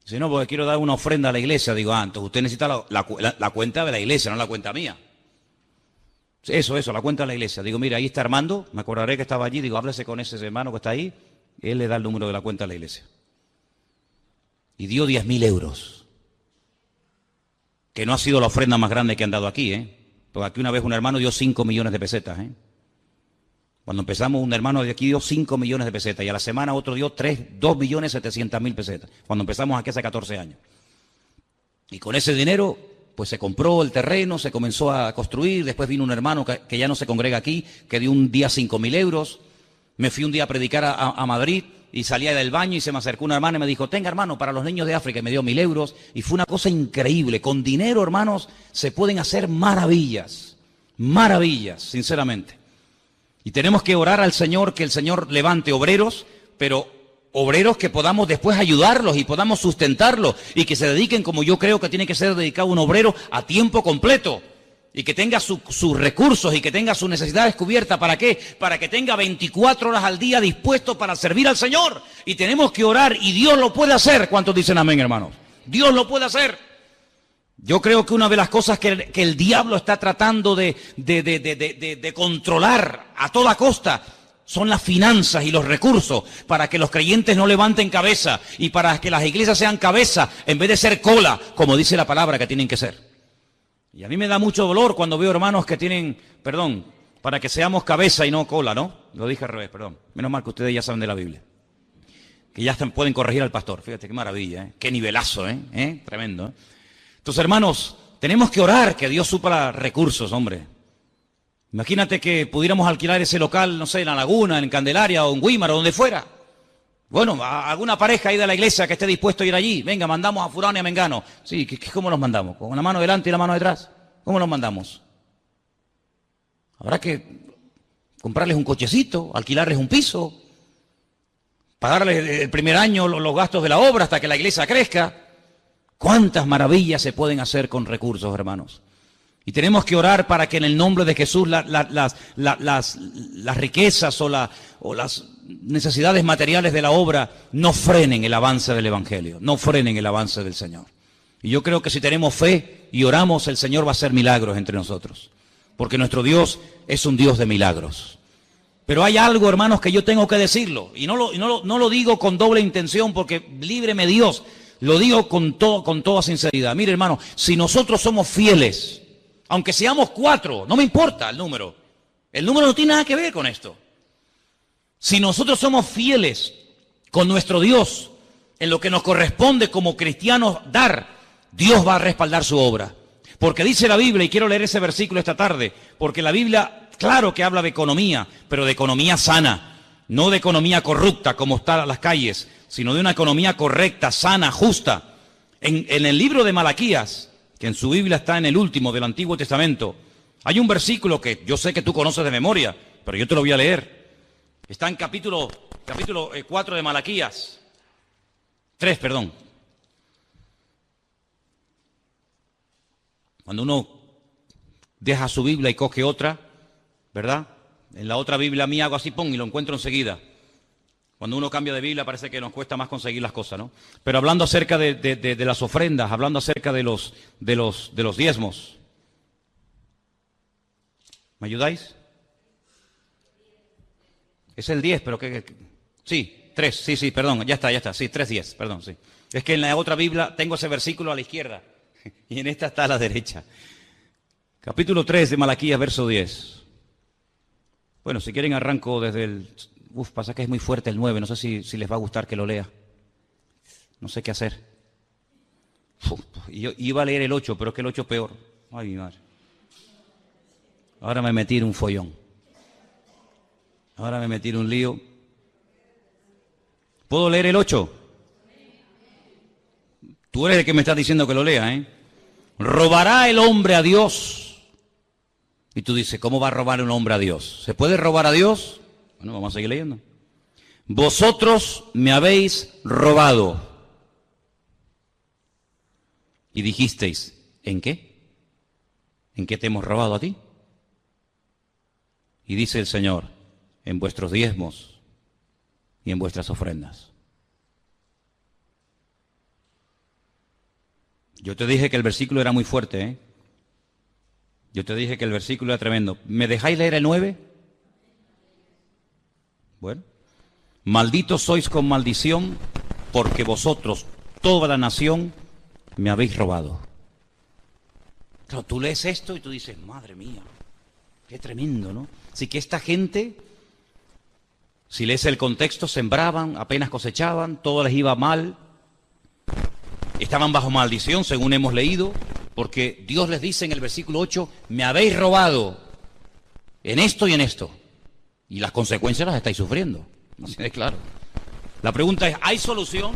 Si no, porque quiero dar una ofrenda a la iglesia. Digo, entonces usted necesita la cuenta de la iglesia, no la cuenta mía. Eso, la cuenta de la iglesia. Digo, mira, ahí está Armando, me acordaré que estaba allí. Digo, háblese con ese hermano que está ahí. Él le da el número de la cuenta de la iglesia. Y dio 10.000 euros. Que no ha sido la ofrenda más grande que han dado aquí, ¿eh? Porque aquí una vez un hermano dio 5 millones de pesetas, ¿eh? Cuando empezamos, un hermano de aquí dio 5 millones de pesetas y a la semana otro dio 2.700.000 pesetas. Cuando empezamos aquí hace 14 años. Y con ese dinero, pues se compró el terreno, se comenzó a construir. Después vino un hermano que ya no se congrega aquí, que dio un día 5.000 euros. Me fui un día a predicar a Madrid y salía del baño y se me acercó una hermana y me dijo, tenga hermano, para los niños de África, y me dio 1.000 euros. Y fue una cosa increíble. Con dinero, hermanos, se pueden hacer maravillas. Maravillas, sinceramente. Y tenemos que orar al Señor, que el Señor levante obreros, pero obreros que podamos después ayudarlos y podamos sustentarlos y que se dediquen, como yo creo que tiene que ser dedicado un obrero, a tiempo completo y que tenga sus recursos y que tenga sus necesidades cubiertas. ¿Para qué? Para que tenga 24 horas al día dispuesto para servir al Señor. Y tenemos que orar y Dios lo puede hacer. ¿Cuántos dicen amén, hermanos? Dios lo puede hacer. Yo creo que una de las cosas que el diablo está tratando de controlar a toda costa son las finanzas y los recursos, para que los creyentes no levanten cabeza y para que las iglesias sean cabeza en vez de ser cola, como dice la palabra que tienen que ser. Y a mí me da mucho dolor cuando veo hermanos que tienen, para que seamos cabeza y no cola, ¿no? Lo dije al revés, perdón. Menos mal que ustedes ya saben de la Biblia. Que ya pueden corregir al pastor. Fíjate qué maravilla, ¿eh? Qué nivelazo, ¿eh? Tremendo, ¿eh? Entonces, hermanos, tenemos que orar que Dios supla recursos, hombre. Imagínate que pudiéramos alquilar ese local, no sé, en La Laguna, en Candelaria o en Guímaro, donde fuera. Bueno, a alguna pareja ahí de la iglesia que esté dispuesto a ir allí. Venga, mandamos a fulano y a mengano. Sí, ¿cómo los mandamos? ¿Con una mano delante y la mano detrás? ¿Cómo los mandamos? Habrá que comprarles un cochecito, alquilarles un piso, pagarles el primer año los gastos de la obra hasta que la iglesia crezca. ¿Cuántas maravillas se pueden hacer con recursos, hermanos? Y tenemos que orar para que en el nombre de Jesús las riquezas o las necesidades materiales de la obra no frenen el avance del Evangelio, no frenen el avance del Señor. Y yo creo que si tenemos fe y oramos, el Señor va a hacer milagros entre nosotros. Porque nuestro Dios es un Dios de milagros. Pero hay algo, hermanos, que yo tengo que decirlo. Y no lo digo con doble intención, porque líbreme Dios. Lo digo con toda sinceridad. Mire, hermano, si nosotros somos fieles, aunque seamos 4, no me importa el número. El número no tiene nada que ver con esto. Si nosotros somos fieles con nuestro Dios, en lo que nos corresponde como cristianos dar, Dios va a respaldar su obra. Porque dice la Biblia, y quiero leer ese versículo esta tarde, porque la Biblia, claro que habla de economía, pero de economía sana, no de economía corrupta como está en las calles, sino de una economía correcta, sana, justa. En el libro de Malaquías, que en su Biblia está en el último del Antiguo Testamento, hay un versículo que yo sé que tú conoces de memoria, pero yo te lo voy a leer. Está en capítulo 4 de Malaquías. 3, perdón. Cuando uno deja su Biblia y coge otra, ¿verdad? En la otra Biblia mía hago así, pum, y lo encuentro enseguida. Cuando uno cambia de Biblia parece que nos cuesta más conseguir las cosas, ¿no? Pero hablando acerca de las ofrendas, hablando acerca de los diezmos. ¿Me ayudáis? Es el 10, pero que sí, 3, sí, perdón, ya está, sí, 3:10, perdón, sí. Es que en la otra Biblia tengo ese versículo a la izquierda y en esta está a la derecha. Capítulo 3 de Malaquías, verso 10. Bueno, si quieren arranco desde el... pasa que es muy fuerte el 9, no sé si les va a gustar que lo lea. No sé qué hacer. Yo iba a leer el 8, pero es que el 8 es peor. Ay, mi madre. Ahora me metí en un follón. Ahora me metí en un lío. ¿Puedo leer el 8? Tú eres el que me estás diciendo que lo lea, ¿eh? ¿Robará el hombre a Dios? Y tú dices, ¿cómo va a robar un hombre a Dios? ¿Se puede robar a Dios? Bueno, vamos a seguir leyendo. Vosotros me habéis robado. Y dijisteis, ¿en qué? ¿En qué te hemos robado a ti? Y dice el Señor, en vuestros diezmos y en vuestras ofrendas. Yo te dije que el versículo era muy fuerte, ¿eh? Yo te dije que el versículo era tremendo. ¿Me dejáis leer el 9? Bueno. Malditos sois con maldición, porque vosotros, toda la nación, me habéis robado. Claro, tú lees esto y tú dices, madre mía, qué tremendo, ¿no? Así que esta gente, si lees el contexto, sembraban, apenas cosechaban, todo les iba mal. Estaban bajo maldición, según hemos leído, porque Dios les dice en el versículo 8, me habéis robado en esto y en esto. Y las consecuencias las estáis sufriendo. Así de claro. La pregunta es, ¿hay solución?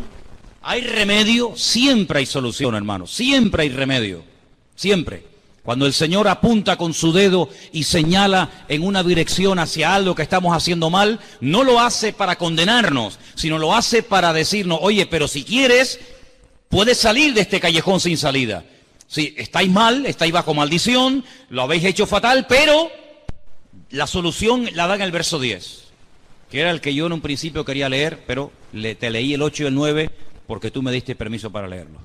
¿Hay remedio? Siempre hay solución, hermano. Siempre hay remedio. Siempre. Cuando el Señor apunta con su dedo y señala en una dirección hacia algo que estamos haciendo mal, no lo hace para condenarnos, sino lo hace para decirnos, oye, pero si quieres, puedes salir de este callejón sin salida. Sí, estáis mal, estáis bajo maldición, lo habéis hecho fatal, pero la solución la da en el verso 10, que era el que yo en un principio quería leer, pero te leí el 8 y el 9 porque tú me diste permiso para leerlo.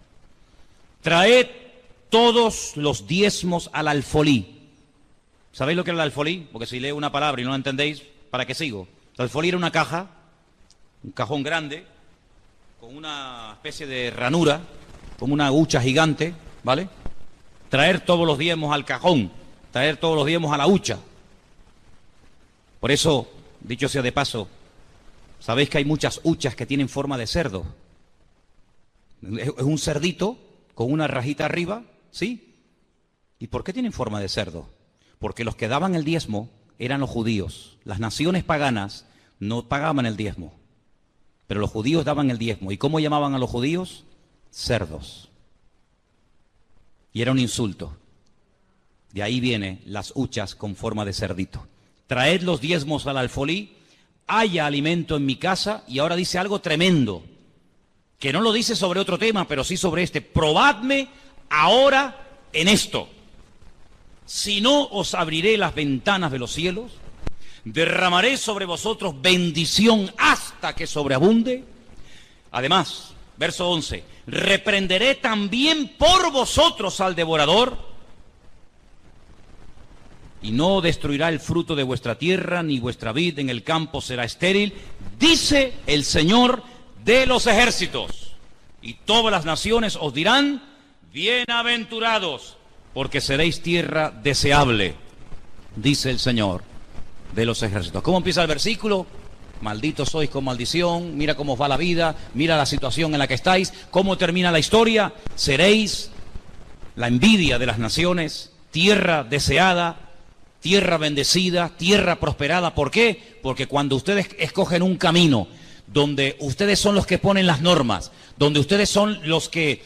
Traed todos los diezmos al alfolí. ¿Sabéis lo que era el alfolí? Porque si leo una palabra y no la entendéis, ¿para qué sigo? El alfolí era una caja, un cajón grande, con una especie de ranura, como una hucha gigante, ¿vale? Traer todos los diezmos al cajón, traer todos los diezmos a la hucha. Por eso, dicho sea de paso, sabéis que hay muchas huchas que tienen forma de cerdo. Es un cerdito con una rajita arriba, ¿sí? ¿Y por qué tienen forma de cerdo? Porque los que daban el diezmo eran los judíos. Las naciones paganas no pagaban el diezmo, pero los judíos daban el diezmo. ¿Y cómo llamaban a los judíos? Cerdos. Y era un insulto. De ahí vienen las huchas con forma de cerdito. Traed los diezmos al alfolí, haya alimento en mi casa. Y ahora dice algo tremendo, que no lo dice sobre otro tema, pero sí sobre este. Probadme ahora en esto. Si no, os abriré las ventanas de los cielos, derramaré sobre vosotros bendición hasta que sobreabunde. Además, verso 11, reprenderé también por vosotros al devorador, y no destruirá el fruto de vuestra tierra, ni vuestra vid en el campo será estéril, dice el Señor de los ejércitos. Y todas las naciones os dirán, bienaventurados, porque seréis tierra deseable, dice el Señor de los ejércitos. ¿Cómo empieza el versículo? Malditos sois con maldición, mira cómo os va la vida, mira la situación en la que estáis. ¿Cómo termina la historia? Seréis la envidia de las naciones, tierra deseada, tierra bendecida, tierra prosperada. ¿Por qué? Porque cuando ustedes escogen un camino donde ustedes son los que ponen las normas, donde ustedes son los que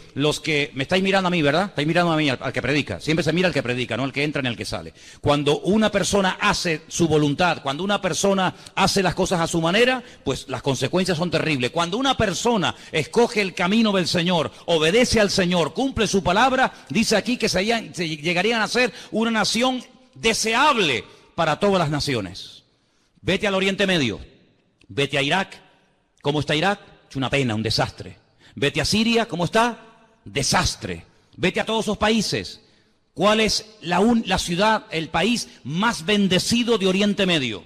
me estáis mirando a mí, ¿verdad? Estáis mirando a mí, al que predica. Siempre se mira al que predica, no al que entra ni al que sale. Cuando una persona hace su voluntad, cuando una persona hace las cosas a su manera, pues las consecuencias son terribles. Cuando una persona escoge el camino del Señor, obedece al Señor, cumple su palabra, dice aquí que se llegarían a ser una nación deseable para todas las naciones. Vete al Oriente Medio, vete a Irak. ¿Cómo está Irak? Es una pena, un desastre. Vete a Siria, ¿cómo está? Desastre. Vete a todos esos países. ¿Cuál es la ciudad, el país más bendecido de Oriente Medio?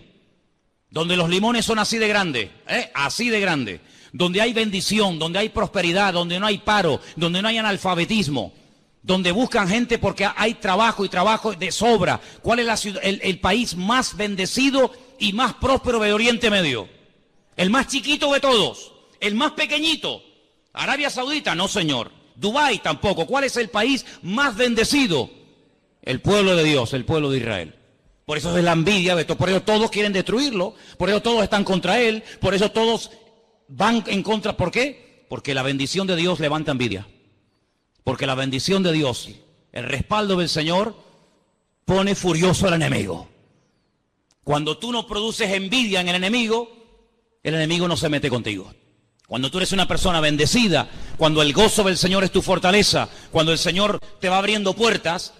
Donde los limones son así de grandes, así de grande. Donde hay bendición, donde hay prosperidad, donde no hay paro, donde no hay analfabetismo, donde buscan gente porque hay trabajo y trabajo de sobra. ¿Cuál es la ciudad, el país más bendecido y más próspero de Oriente Medio? El más chiquito de todos, el más pequeñito. Arabia Saudita, no señor. Dubái tampoco. ¿Cuál es el país más bendecido? El pueblo de Dios, el pueblo de Israel. Por eso es la envidia de todo. Por eso todos quieren destruirlo. Por eso todos están contra él. Por eso todos van en contra. ¿Por qué? Porque la bendición de Dios levanta envidia. Porque la bendición de Dios, el respaldo del Señor, pone furioso al enemigo. Cuando tú no produces envidia en el enemigo no se mete contigo. Cuando tú eres una persona bendecida, cuando el gozo del Señor es tu fortaleza, cuando el Señor te va abriendo puertas,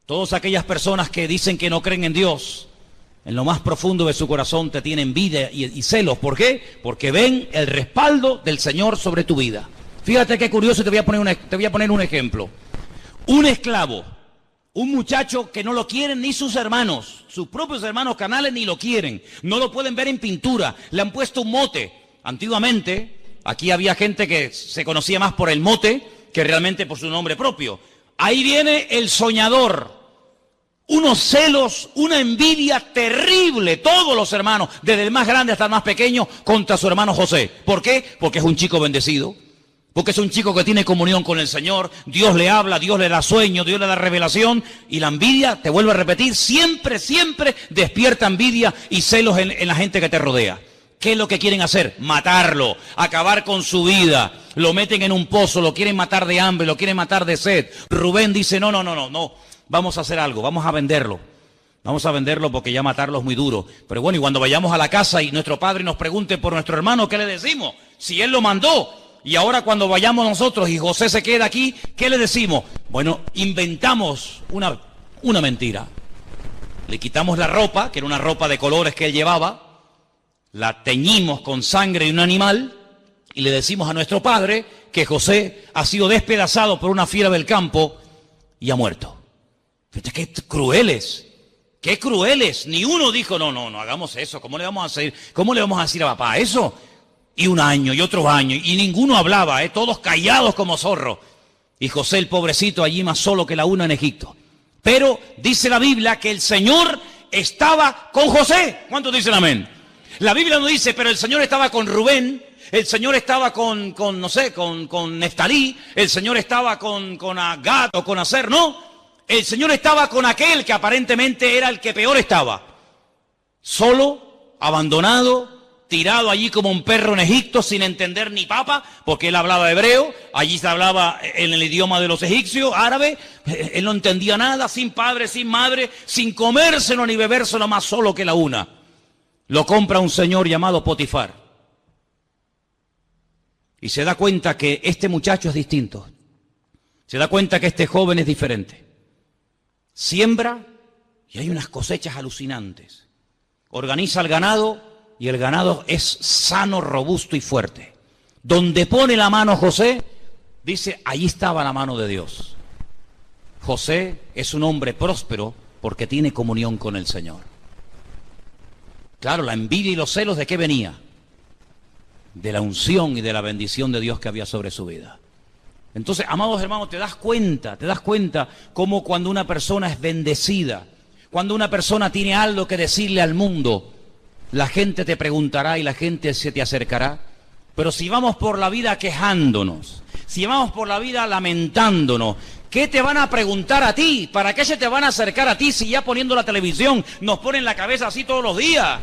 todas aquellas personas que dicen que no creen en Dios, en lo más profundo de su corazón te tienen envidia y celos. ¿Por qué? Porque ven el respaldo del Señor sobre tu vida. Fíjate qué curioso, te voy a poner un ejemplo. Un esclavo, un muchacho que no lo quieren ni sus hermanos, sus propios hermanos carnales ni lo quieren, no lo pueden ver en pintura, le han puesto un mote. Antiguamente, aquí había gente que se conocía más por el mote que realmente por su nombre propio. Ahí viene el soñador, unos celos, una envidia terrible, todos los hermanos, desde el más grande hasta el más pequeño, contra su hermano José. ¿Por qué? Porque es un chico bendecido. Porque es un chico que tiene comunión con el Señor, Dios le habla, Dios le da sueño, Dios le da revelación, y la envidia, te vuelvo a repetir, siempre despierta envidia y celos en la gente que te rodea. ¿Qué es lo que quieren hacer? Matarlo, acabar con su vida, lo meten en un pozo, lo quieren matar de hambre, lo quieren matar de sed. Rubén dice, no, vamos a hacer algo, vamos a venderlo porque ya matarlo es muy duro. Pero bueno, y cuando vayamos a la casa y nuestro padre nos pregunte por nuestro hermano, ¿qué le decimos? Si él lo mandó. Y ahora cuando vayamos nosotros y José se queda aquí, ¿qué le decimos? Bueno, inventamos una mentira. Le quitamos la ropa, que era una ropa de colores que él llevaba, la teñimos con sangre de un animal y le decimos a nuestro padre que José ha sido despedazado por una fiera del campo y ha muerto. Fíjate qué crueles, qué crueles. Ni uno dijo, no hagamos eso. ¿Cómo le vamos a decir a papá eso? Y un año, y otro año, y ninguno hablaba, todos callados como zorros. Y José, el pobrecito, allí más solo que la una en Egipto. Pero dice la Biblia que el Señor estaba con José. ¿Cuántos dicen amén? La Biblia no dice, pero el Señor estaba con Rubén, el Señor estaba con Neftalí, el Señor estaba con Gad o con Aser, no. El Señor estaba con aquel que aparentemente era el que peor estaba. Solo, abandonado, tirado allí como un perro en Egipto sin entender ni papa, porque él hablaba hebreo, allí se hablaba en el idioma de los egipcios, árabe, él no entendía nada, sin padre, sin madre, sin comérselo ni bebérselo, más solo que la una. Lo compra un señor llamado Potifar. Y se da cuenta que este muchacho es distinto. Se da cuenta que este joven es diferente. Siembra y hay unas cosechas alucinantes. Organiza el ganado y el ganado es sano, robusto y fuerte. Donde pone la mano José, dice, allí estaba la mano de Dios. José es un hombre próspero porque tiene comunión con el Señor. Claro, la envidia y los celos, ¿de qué venía? De la unción y de la bendición de Dios que había sobre su vida. Entonces, amados hermanos, te das cuenta cómo cuando una persona es bendecida, cuando una persona tiene algo que decirle al mundo, la gente te preguntará y la gente se te acercará. Pero si vamos por la vida quejándonos, si vamos por la vida lamentándonos, ¿qué te van a preguntar a ti? ¿Para qué se te van a acercar a ti si ya poniendo la televisión nos ponen la cabeza así todos los días?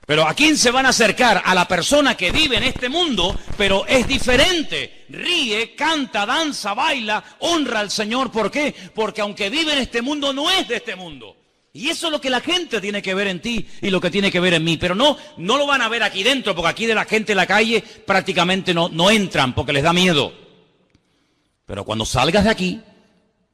Pero ¿a quién se van a acercar? A la persona que vive en este mundo, pero es diferente. Ríe, canta, danza, baila, honra al Señor. ¿Por qué? Porque aunque vive en este mundo, no es de este mundo. Y eso es lo que la gente tiene que ver en ti y lo que tiene que ver en mí. Pero no lo van a ver aquí dentro, porque aquí de la gente en la calle prácticamente no entran porque les da miedo. Pero cuando salgas de aquí,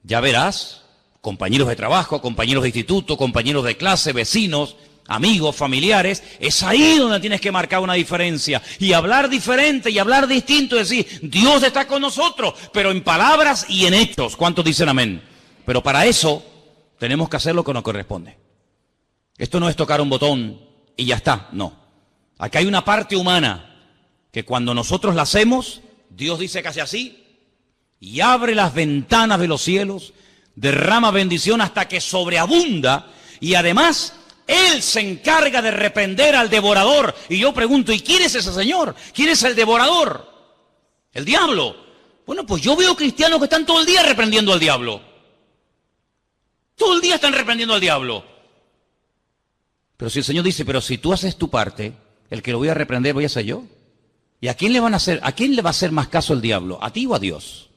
ya verás compañeros de trabajo, compañeros de instituto, compañeros de clase, vecinos, amigos, familiares. Es ahí donde tienes que marcar una diferencia y hablar diferente y hablar distinto, decir, Dios está con nosotros, pero en palabras y en hechos. ¿Cuántos dicen amén? Pero para eso tenemos que hacer lo que nos corresponde. Esto no es tocar un botón y ya está, no. Aquí hay una parte humana que cuando nosotros la hacemos, Dios dice que hace así y abre las ventanas de los cielos, derrama bendición hasta que sobreabunda y además Él se encarga de reprender al devorador. Y yo pregunto, ¿y quién es ese señor? ¿Quién es el devorador? El diablo. Bueno, pues yo veo cristianos que están todo el día reprendiendo al diablo. Todo el día están reprendiendo al diablo. Pero si el Señor dice, pero si tú haces tu parte, el que lo voy a reprender voy a ser yo. ¿Y a quién le van a hacer? ¿A quién le va a hacer más caso el diablo? ¿A ti o a Dios?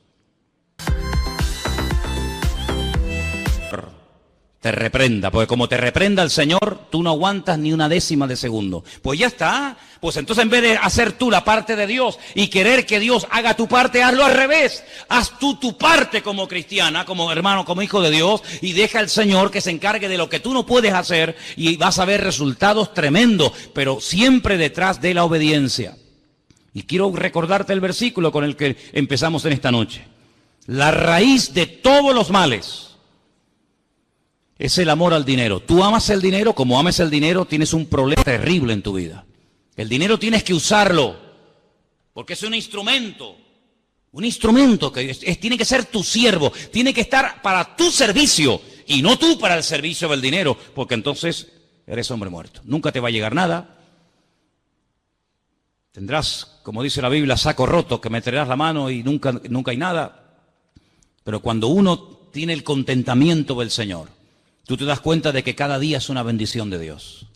Te reprenda, porque como te reprenda el Señor, tú no aguantas ni una décima de segundo. Pues ya está. Pues entonces en vez de hacer tú la parte de Dios y querer que Dios haga tu parte, hazlo al revés. Haz tú tu parte como cristiana, como hermano, como hijo de Dios, y deja al Señor que se encargue de lo que tú no puedes hacer y vas a ver resultados tremendos, pero siempre detrás de la obediencia. Y quiero recordarte el versículo con el que empezamos en esta noche. La raíz de todos los males es el amor al dinero. Tú amas el dinero, como ames el dinero, tienes un problema terrible en tu vida. El dinero tienes que usarlo, porque es un instrumento que tiene que ser tu siervo, tiene que estar para tu servicio, y no tú para el servicio del dinero, porque entonces eres hombre muerto. Nunca te va a llegar nada. Tendrás, como dice la Biblia, saco roto, que meterás la mano y nunca hay nada. Pero cuando uno tiene el contentamiento del Señor, tú te das cuenta de que cada día es una bendición de Dios.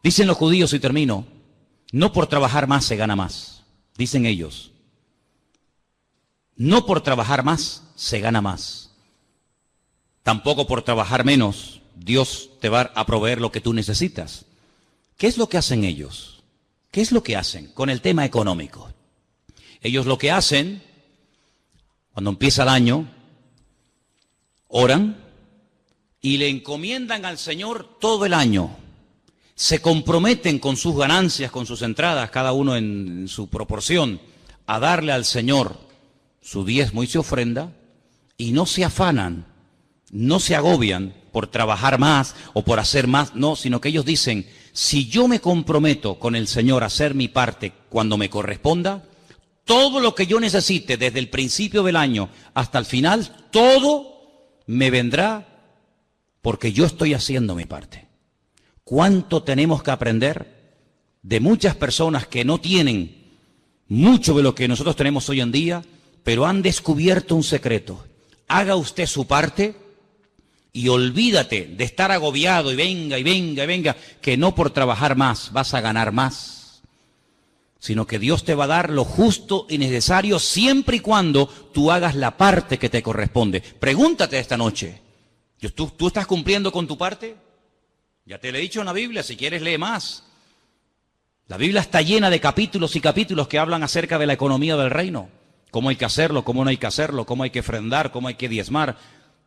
Dicen los judíos, y termino, no por trabajar más se gana más. Dicen ellos, no por trabajar más se gana más. Tampoco por trabajar menos Dios te va a proveer lo que tú necesitas. ¿Qué es lo que hacen ellos? ¿Qué es lo que hacen con el tema económico? Ellos lo que hacen, cuando empieza el año, oran y le encomiendan al Señor todo el año. Se comprometen con sus ganancias, con sus entradas, cada uno en su proporción, a darle al Señor su diezmo y su ofrenda, y no se afanan, no se agobian por trabajar más o por hacer más, no, sino que ellos dicen, si yo me comprometo con el Señor a hacer mi parte cuando me corresponda, todo lo que yo necesite desde el principio del año hasta el final, todo me vendrá porque yo estoy haciendo mi parte. ¿Cuánto tenemos que aprender de muchas personas que no tienen mucho de lo que nosotros tenemos hoy en día, pero han descubierto un secreto? Haga usted su parte y olvídate de estar agobiado y venga, y venga, y venga, que no por trabajar más vas a ganar más, sino que Dios te va a dar lo justo y necesario siempre y cuando tú hagas la parte que te corresponde. Pregúntate esta noche, ¿tú estás cumpliendo con tu parte? Ya te lo he dicho en la Biblia, si quieres lee más. La Biblia está llena de capítulos y capítulos que hablan acerca de la economía del reino. Cómo hay que hacerlo, cómo no hay que hacerlo, cómo hay que ofrendar, cómo hay que diezmar,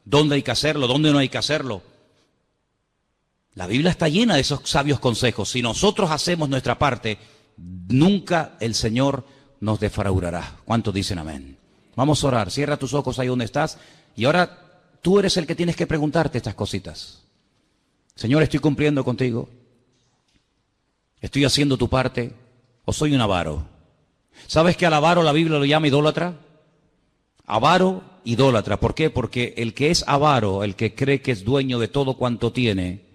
dónde hay que hacerlo, dónde no hay que hacerlo. La Biblia está llena de esos sabios consejos. Si nosotros hacemos nuestra parte, nunca el Señor nos defraudará. ¿Cuántos dicen amén? Vamos a orar. Cierra tus ojos ahí donde estás. Y ahora tú eres el que tienes que preguntarte estas cositas. Señor, ¿estoy cumpliendo contigo? ¿Estoy haciendo tu parte? ¿O soy un avaro? ¿Sabes que al avaro la Biblia lo llama idólatra? Avaro, idólatra. ¿Por qué? Porque el que es avaro, el que cree que es dueño de todo cuanto tiene,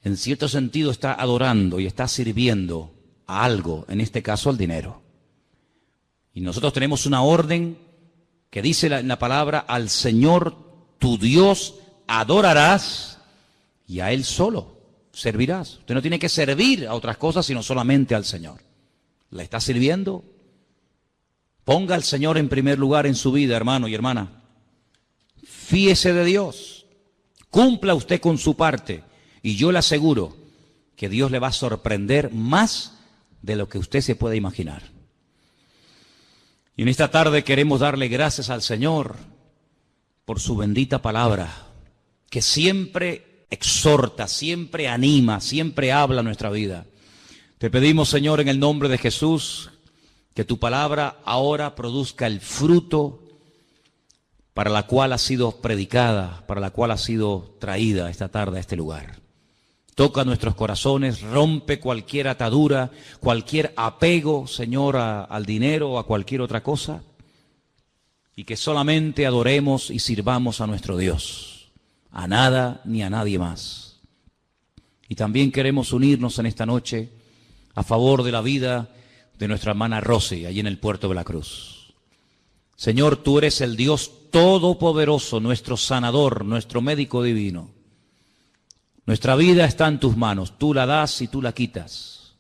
en cierto sentido está adorando y está sirviendo a algo, en este caso al dinero. Y nosotros tenemos una orden que dice en la palabra, al Señor tu Dios adorarás y a Él solo servirás. Usted no tiene que servir a otras cosas, sino solamente al Señor. ¿La está sirviendo? Ponga al Señor en primer lugar en su vida, hermano y hermana. Fíese de Dios. Cumpla usted con su parte. Y yo le aseguro que Dios le va a sorprender más de lo que usted se puede imaginar. Y en esta tarde queremos darle gracias al Señor por su bendita palabra, que siempre exhorta, siempre anima, siempre habla nuestra vida. Te pedimos, Señor, en el nombre de Jesús, que tu palabra ahora produzca el fruto para la cual ha sido predicada, para la cual ha sido traída esta tarde a este lugar. Toca nuestros corazones, rompe cualquier atadura, cualquier apego, Señor, al dinero o a cualquier otra cosa, y que solamente adoremos y sirvamos a nuestro Dios, a nada ni a nadie más. Y también queremos unirnos en esta noche a favor de la vida de nuestra hermana Rosy, allí en el puerto de la Cruz. Señor, tú eres el Dios todopoderoso, nuestro sanador, nuestro médico divino. Nuestra vida está en tus manos, tú la das y tú la quitas.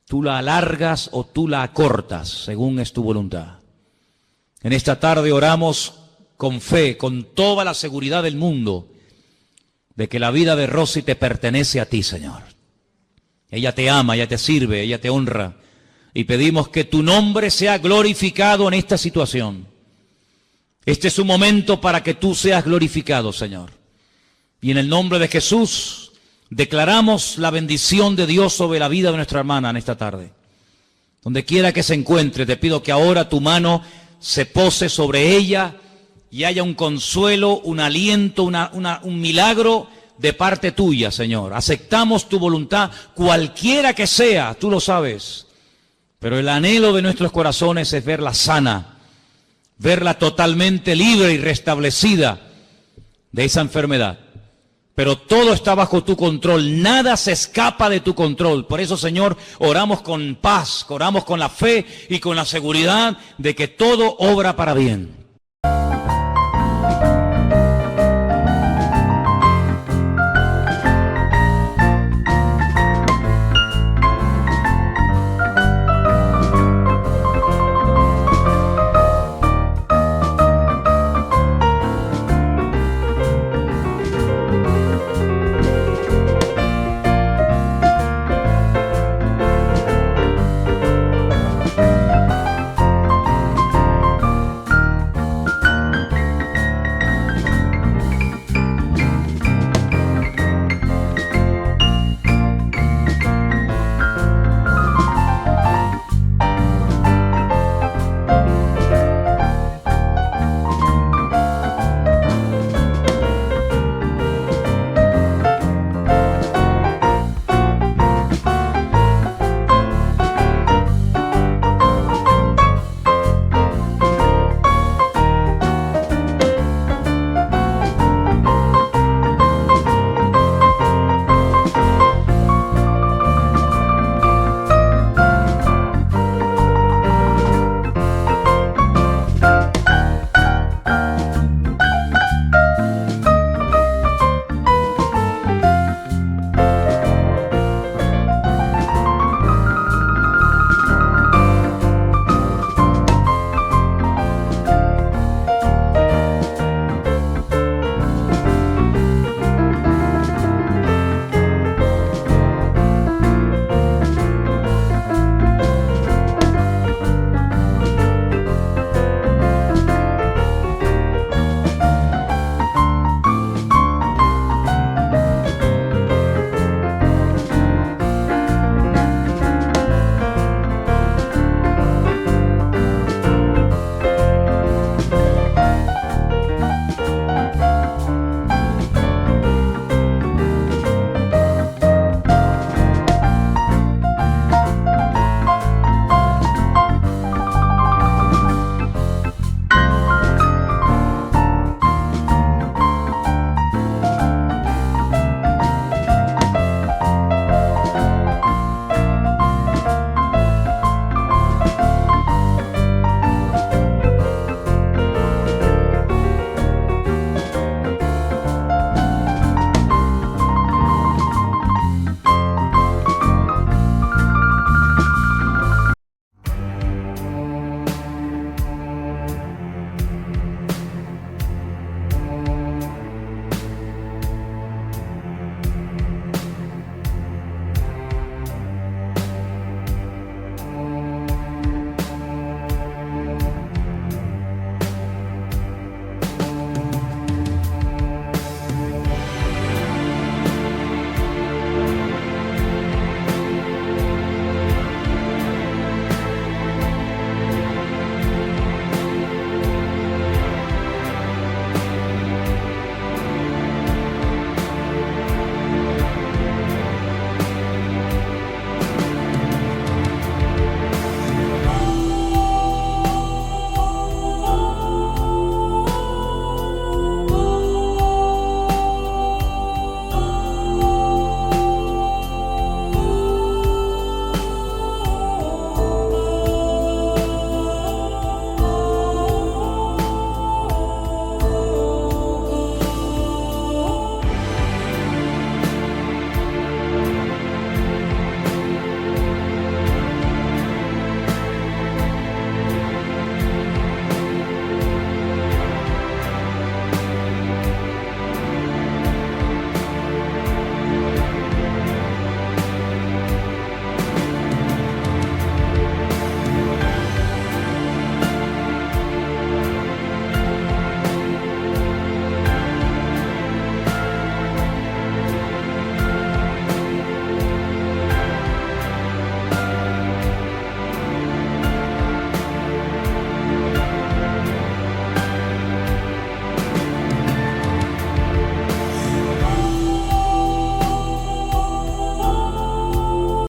Tú la alargas o tú la acortas, según es tu voluntad. En esta tarde oramos con fe, con toda la seguridad del mundo, de que la vida de Rosy te pertenece a ti, Señor. Ella te ama, ella te sirve, ella te honra. Y pedimos que tu nombre sea glorificado en esta situación. Este es un momento para que tú seas glorificado, Señor. Y en el nombre de Jesús declaramos la bendición de Dios sobre la vida de nuestra hermana en esta tarde. Donde quiera que se encuentre, te pido que ahora tu mano se pose sobre ella y haya un consuelo, un aliento, un milagro de parte tuya, Señor. Aceptamos tu voluntad, cualquiera que sea, tú lo sabes. Pero el anhelo de nuestros corazones es verla sana, verla totalmente libre y restablecida de esa enfermedad. Pero todo está bajo tu control, nada se escapa de tu control. Por eso, Señor, oramos con paz, oramos con la fe y con la seguridad de que todo obra para bien.